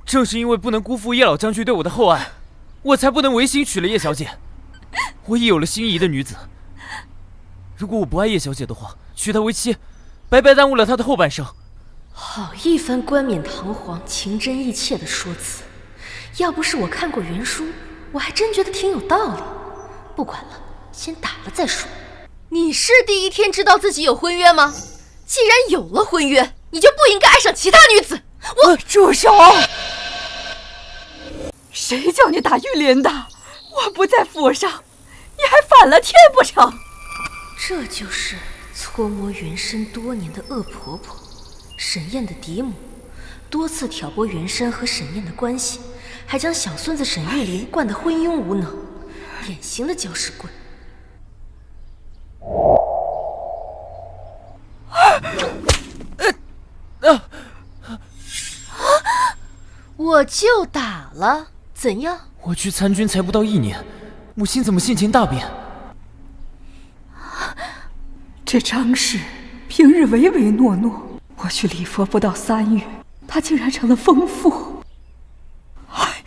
正是因为不能辜负叶老将军对我的厚爱，我才不能违心娶了叶小姐。我已有了心仪的女子，如果我不爱叶小姐的话，娶她为妻，白白耽误了她的后半生。好一番冠冕堂皇、情真意切的说辞，要不是我看过原书，我还真觉得挺有道理。不管了，先打了再说。你是第一天知道自己有婚约吗？既然有了婚约，你就不应该爱上其他女子。住手！谁叫你打玉林的？我不在府上，你还反了天不成？这就是搓磨原身多年的恶婆婆，沈燕的嫡母，多次挑拨袁山和沈燕的关系，还将小孙子沈玉林惯得昏庸无能，典型的搅屎棍。我就打了，怎样？我去参军才不到1年，母亲怎么性情大变？这张氏平日唯唯诺诺，我去礼佛不到3月，她竟然成了疯妇。哎，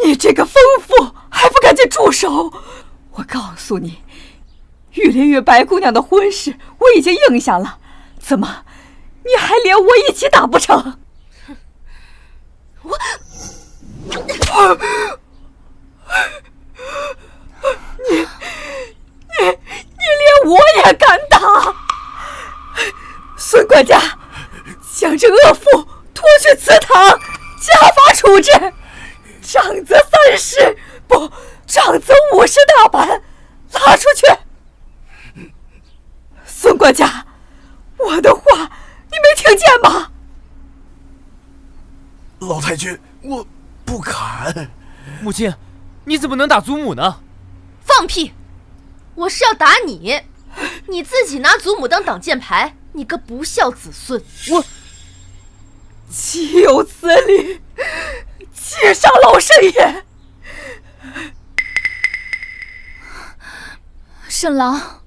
你这个疯妇还不赶紧住手！我告诉你，玉林与白姑娘的婚事我已经应下了，怎么你还连我一起打不成？你连我也敢打！孙管家，将这恶妇拖去祠堂，家法处置。长则30，不，长则50大板，拉出去。孙管家，我的话你没听见吗？老太君，我不敢。母亲，你怎么能打祖母呢？放屁！我是要打你，你自己拿祖母当挡箭牌，你个不孝子孙！我岂有此理！启上老神爷！沈郎，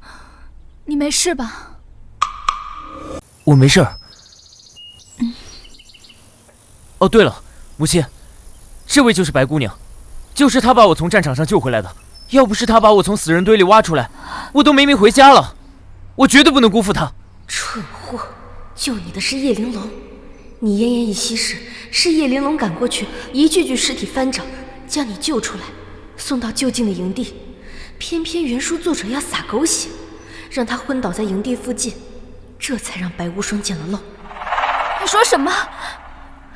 你没事吧？我没事儿。哦，对了，母亲，这位就是白姑娘，就是她把我从战场上救回来的。要不是她把我从死人堆里挖出来，我都没命回家了。我绝对不能辜负她。蠢货，救你的是叶玲珑，你奄奄一息时，是叶玲珑赶过去，一具具尸体翻找，将你救出来，送到就近的营地。偏偏原书作者要撒狗血，让他昏倒在营地附近，这才让白无双见了漏。你说什么？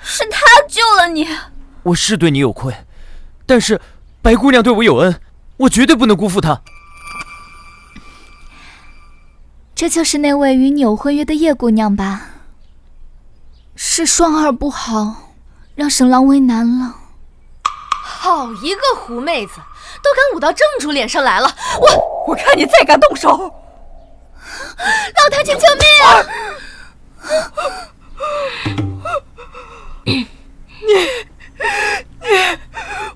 是他救了你？我是对你有愧，但是白姑娘对我有恩，我绝对不能辜负她。这就是那位与你有婚约的叶姑娘吧？是双儿不好，让沈郎为难了。好一个狐妹子，都敢舞到正主脸上来了！我看你再敢动手！老太君救命啊！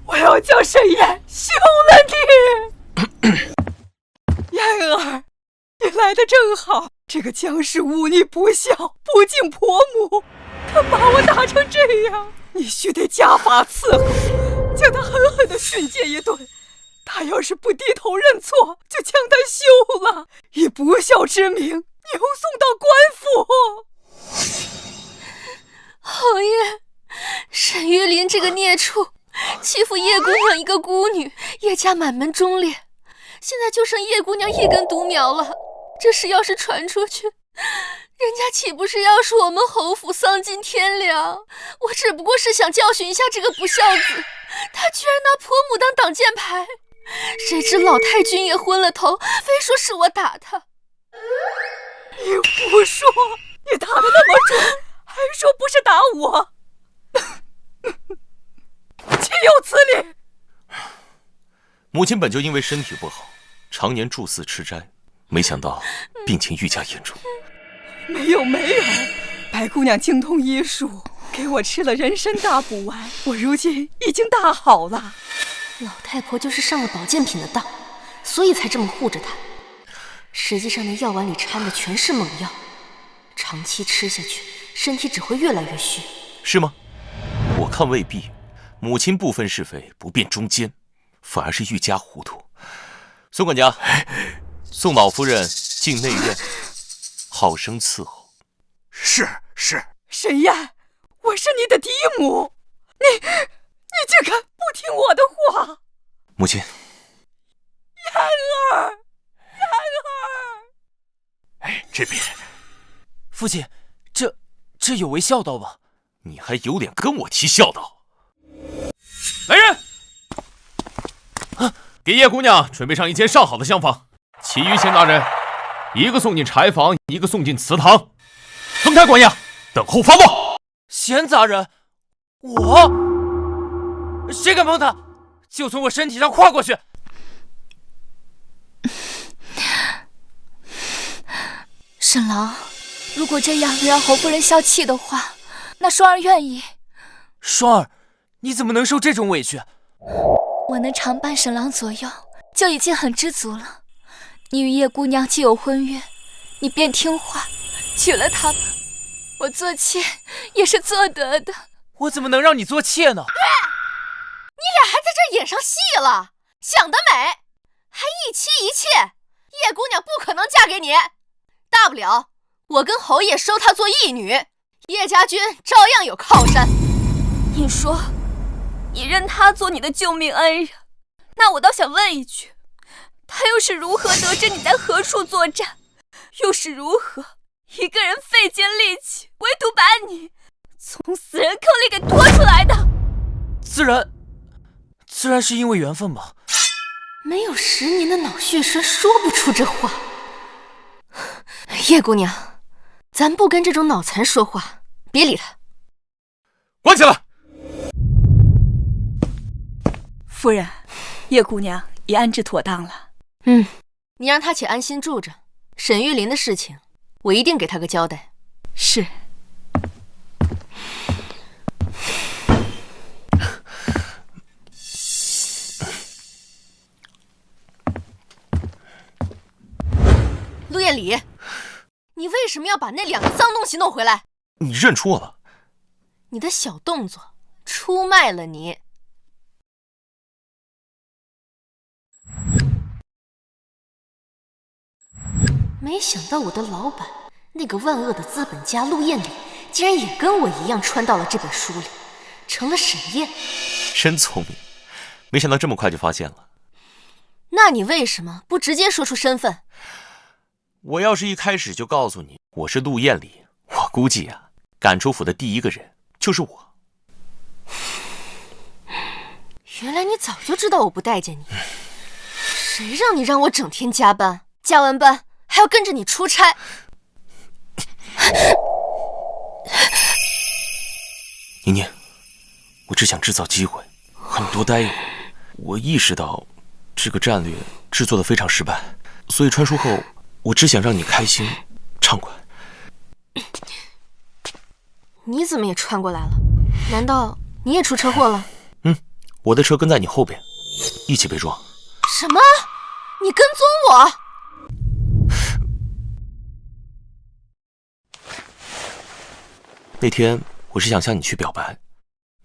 我要叫沈燕休了你！燕儿，你来得正好。这个江氏忤逆不孝，不敬婆母，可把我打成这样，你须得加法伺候，将他狠狠地训诫一顿。他要是不低头认错，就将他休了，以不孝之名扭送到官府。侯爷，沈玉林这个孽畜，欺负叶姑娘一个孤女，叶家满门忠烈，现在就剩叶姑娘一根独苗了。这事要是传出去，人家岂不是要说我们侯府丧尽天良？我只不过是想教训一下这个不孝子，他居然拿婆母当挡箭牌，谁知老太君也昏了头，非说是我打他。你胡说！你打得那么准，还说不是打我，岂有此理！母亲本就因为身体不好，常年住寺吃斋，没想到病情愈加严重。没有，白姑娘精通医术，给我吃了人参大补丸，我如今已经大好了。老太婆就是上了保健品的当，所以才这么护着她。实际上那药丸里掺的全是猛药，长期吃下去，身体只会越来越虚。是吗？我看未必。母亲不分是非，不辨忠奸，反而是愈加糊涂。孙管家，送老夫人进内院，好生伺候。是。沈燕，我是你的嫡母，你竟敢不听我的话！母亲。燕儿。这边。父亲，这有违孝道吧？你还有脸跟我提孝道？来人！给叶姑娘准备上一间上好的厢房，其余钱大人，一个送进柴房，一个送进祠堂，分开管押，等候发报。贤杂人，我谁敢碰他，就从我身体上跨过去！沈郎，如果这样让侯夫人消气的话，那双儿愿意。双儿，你怎么能受这种委屈？我能常伴沈郎左右，就已经很知足了。你与叶姑娘既有婚约，你便听话，娶了她吧。我做妾也是做得的。我怎么能让你做妾呢？你俩还在这演上戏了，想得美！还一妻一妾，叶姑娘不可能嫁给你。大不了我跟侯爷收她做义女，叶家军照样有靠山。你说，你认他做你的救命恩人，那我倒想问一句，他又是如何得知你在何处作战，又是如何一个人费尽力气，唯独把你从死人坑里给拖出来的？自然是因为缘分吧。没有10年的脑血栓说不出这话。叶姑娘，咱不跟这种脑残说话，别理他。关起来！夫人，叶姑娘已安置妥当了。你让他且安心住着，沈玉琳的事情，我一定给他个交代。是。陆夜里，你为什么要把那2个脏东西弄回来？你认出我了？你的小动作出卖了你。没想到我的老板，那个万恶的资本家陆燕里，竟然也跟我一样穿到了这本书里，成了沈燕。真聪明，没想到这么快就发现了。那你为什么不直接说出身份？我要是一开始就告诉你我是陆燕里，我估计啊，赶出府的第一个人就是我。原来你早就知道我不待见你，谁让你让我整天加班，加完班还要跟着你出差。宁宁，我只想制造机会和你多待一会儿。我意识到这个战略制作的非常失败，所以穿书后我只想让你开心畅快。你怎么也穿过来了？难道你也出车祸了？我的车跟在你后边，一起被撞。什么？你跟踪我？那天我是想向你去表白，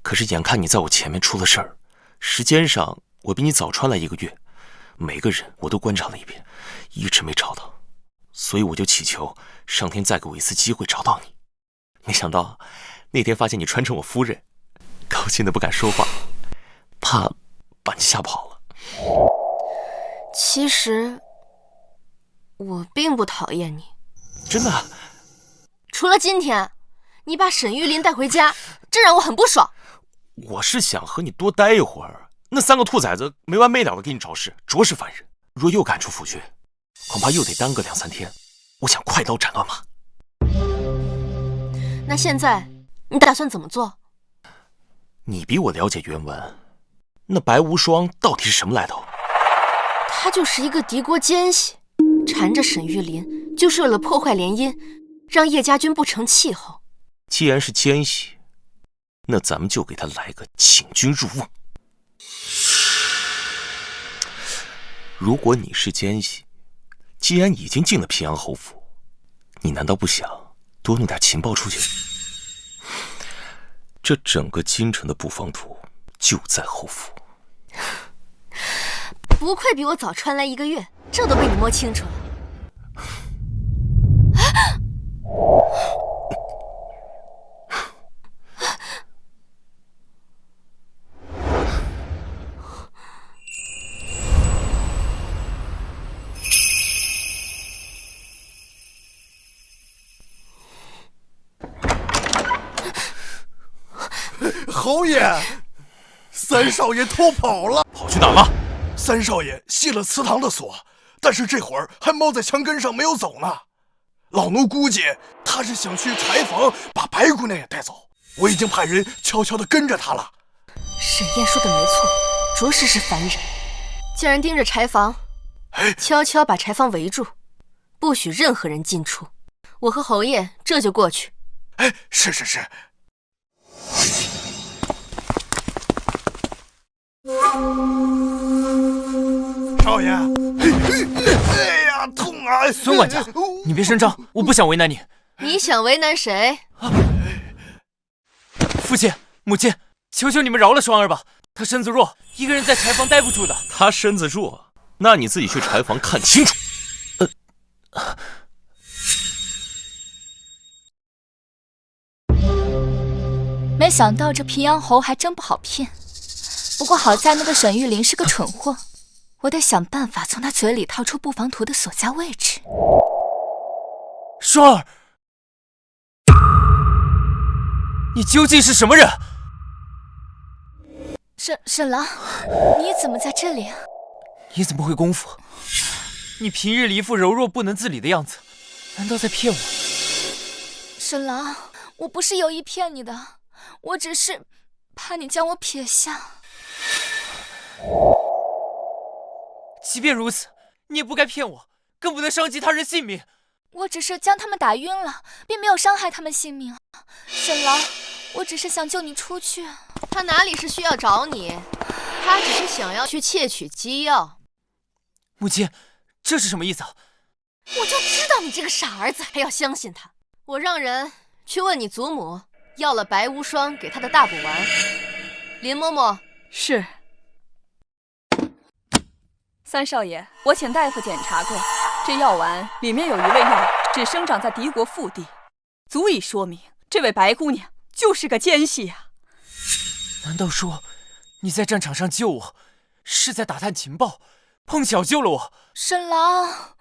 可是眼看你在我前面出了事儿，时间上我比你早穿来1个月，每个人我都观察了一遍，一直没找到，所以我就祈求上天再给我一次机会找到你。没想到那天发现你穿成我夫人，高兴的不敢说话，怕把你吓跑了。其实我并不讨厌你。真的？除了今天你把沈玉琳带回家，这让我很不爽。我是想和你多待一会儿，那3个兔崽子没完没了的给你找事，着实烦人。若又赶出府去，恐怕又得耽搁2、3天。我想快刀斩乱麻。那现在你打算怎么做？你比我了解原文，那白无双到底是什么来头？他就是一个敌国奸细，缠着沈玉琳，就是为了破坏联姻，让叶家军不成气候。既然是奸细，那咱们就给他来个请君入瓮。如果你是奸细，既然已经进了平阳侯府，你难道不想多弄点情报出去？这整个京城的布防图就在侯府。不愧比我早穿来1个月，这都被你摸清楚了。侯爷，三少爷偷跑了，跑去哪了？三少爷卸了祠堂的锁，但是这会儿还猫在墙根上没有走呢。老奴估计他是想去柴房把白姑娘也带走，我已经派人悄悄地跟着他了。沈燕说的没错，着实是烦人，叫人盯着柴房，悄悄把柴房围住，不许任何人进出。我和侯爷这就过去。哎，是是是。少爷，哎呀，痛啊！孙管家，你别声张，我不想为难你。你想为难谁？父亲、母亲，求求你们饶了双儿吧，他身子弱，一个人在柴房待不住的。他身子弱，那你自己去柴房看清楚。没想到这平阳侯还真不好骗，不过好在那个沈玉琳是个蠢货，我得想办法从他嘴里套出布防图的所在位置。双儿，你究竟是什么人？沈郎，你怎么在这里？你怎么会功夫？你平日里一副柔弱不能自理的样子，难道在骗我？沈郎，我不是有意骗你的，我只是怕你将我撇下。即便如此，你也不该骗我，更不能伤及他人性命。我只是将他们打晕了，并没有伤害他们性命。沈郎，我只是想救你出去。他哪里是需要找你，他只是想要去窃取机要。母亲，这是什么意思啊？我就知道你这个傻儿子还要相信他。我让人去问你祖母，要了白无双给他的大补丸。林嬷嬷，是。三少爷，我请大夫检查过，这药丸里面有一味药只生长在敌国腹地，足以说明这位白姑娘就是个奸细呀。难道说你在战场上救我，是在打探情报，碰巧救了我？沈郎，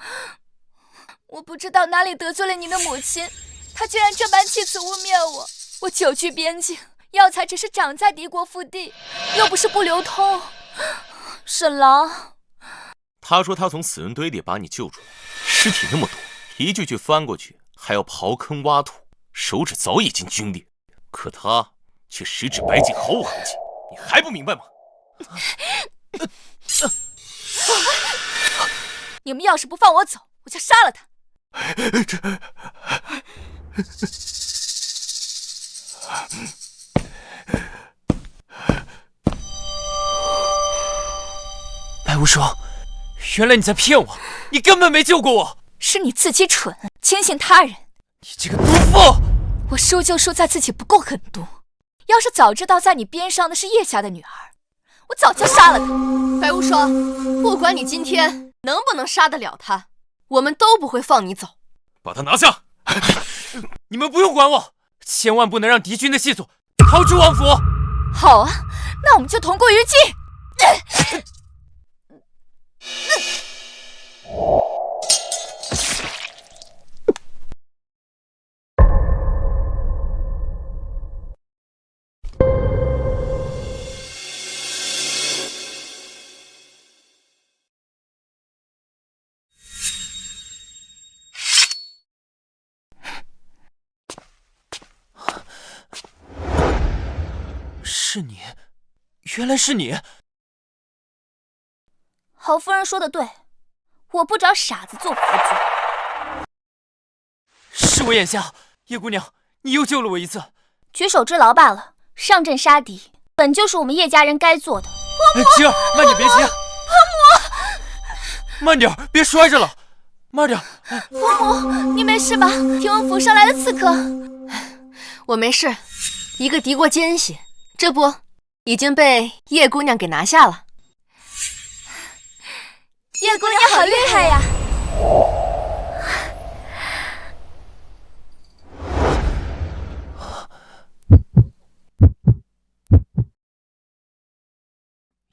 我不知道哪里得罪了您的母亲，她居然这般弃词污蔑我。我久居边境，药材只是长在敌国腹地，又不是不流通。沈郎，他说他从死人堆里把你救出来，尸体那么多，一具具翻过去还要刨坑挖土，手指早已经皲裂，可他却十指白净，毫无痕迹，你还不明白吗？你们要是不放我走，我就杀了他。白无双，原来你在骗我，你根本没救过我。是你自己蠢，轻信他人。你这个毒妇！我输就输在自己不够狠毒，要是早知道在你边上的是叶家的女儿，我早就杀了她。白无双，不管你今天能不能杀得了她，我们都不会放你走。把他拿下！你们不用管我，千万不能让敌军的细作逃出王府。好啊，那我们就同归于尽。是你，原来是你。侯夫人说的对，我不找傻子做辅佐。是我眼瞎，叶姑娘，你又救了我一次。举手之劳罢了，上阵杀敌本就是我们叶家人该做的。青儿，慢点，别急。婆母，慢点，别摔着了，慢点。婆母，你没事吧？听闻府上来了刺客。我没事，一个敌国奸细，这不已经被叶姑娘给拿下了。叶姑娘好厉害呀！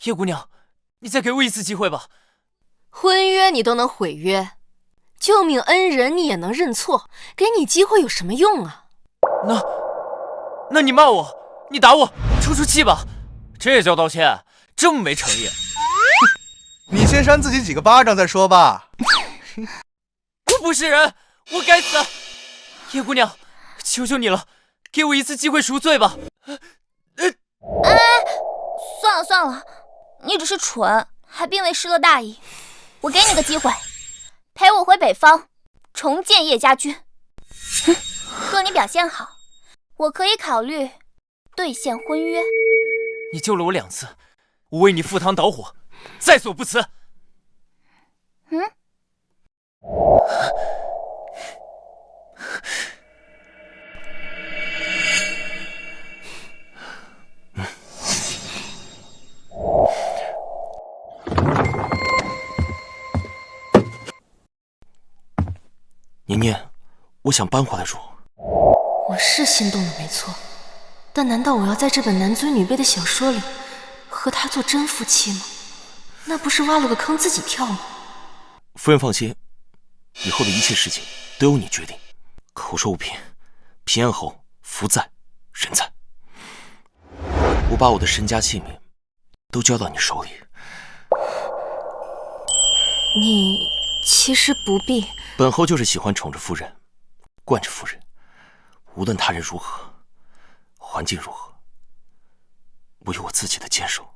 叶姑娘，你再给我一次机会吧。婚约你都能毁约，救命恩人你也能认错，给你机会有什么用啊？那你骂我，你打我，出气吧，这叫道歉？这么没诚意？你先扇自己几个巴掌再说吧。我不是人，我该死！叶姑娘，求求你了，给我一次机会赎罪吧。哎，算了算了，你只是蠢，还并未失了大义。我给你个机会，陪我回北方，重建叶家军。若你表现好，我可以考虑兑现婚约。你救了我2次，我为你赴汤蹈火，在所不辞。年年，我想扳回来住。我是心动了，没错，但难道我要在这本男尊女卑的小说里和他做真夫妻吗？那不是挖了个坑自己跳吗？夫人放心，以后的一切事情都由你决定。口说无凭，平安侯福在人在。我把我的身家性命都交到你手里。你其实不必。本侯就是喜欢宠着夫人，惯着夫人，无论他人如何，环境如何，我有我自己的坚守。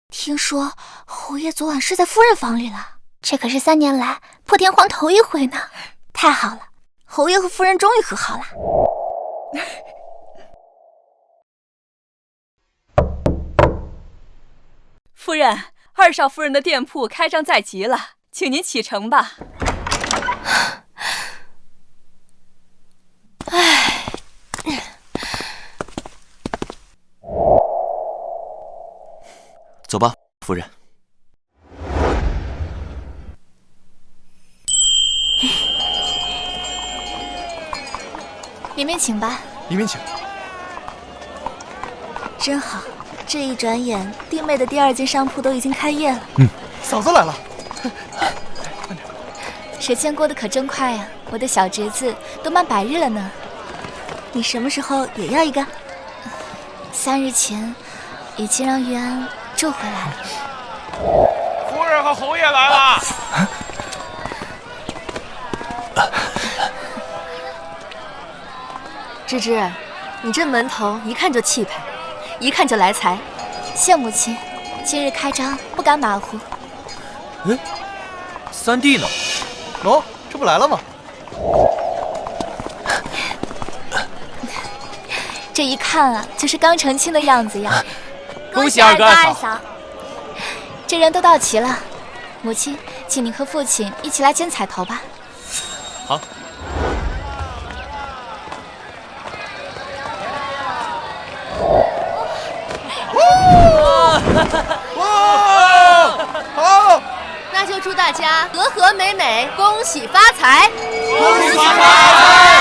听说侯爷昨晚睡在夫人房里了，这可是3年来破天荒头一回呢。太好了，侯爷和夫人终于和好了。夫人，2少夫人的店铺开张在即了，请您启程吧。唉，走吧，夫人。里面请吧。里面请。真好，这一转眼，弟妹的第2间商铺都已经开业了。嫂子来了。时间过得可真快呀，我的小侄子都满100日了呢。你什么时候也要一个？3日前，已经让玉安救回来了。夫人和侯爷来了。芝芝，你这门头一看就气派，一看就来财。谢母亲，今日开张，不敢马虎。三弟呢？哦，这不来了吗？这一看啊，就是刚成亲的样子呀。恭喜二哥二嫂。这人都到齐了，母亲，请您和父亲一起来剪彩头吧。好。好，那就祝大家和和美美，恭喜发财！恭喜发财！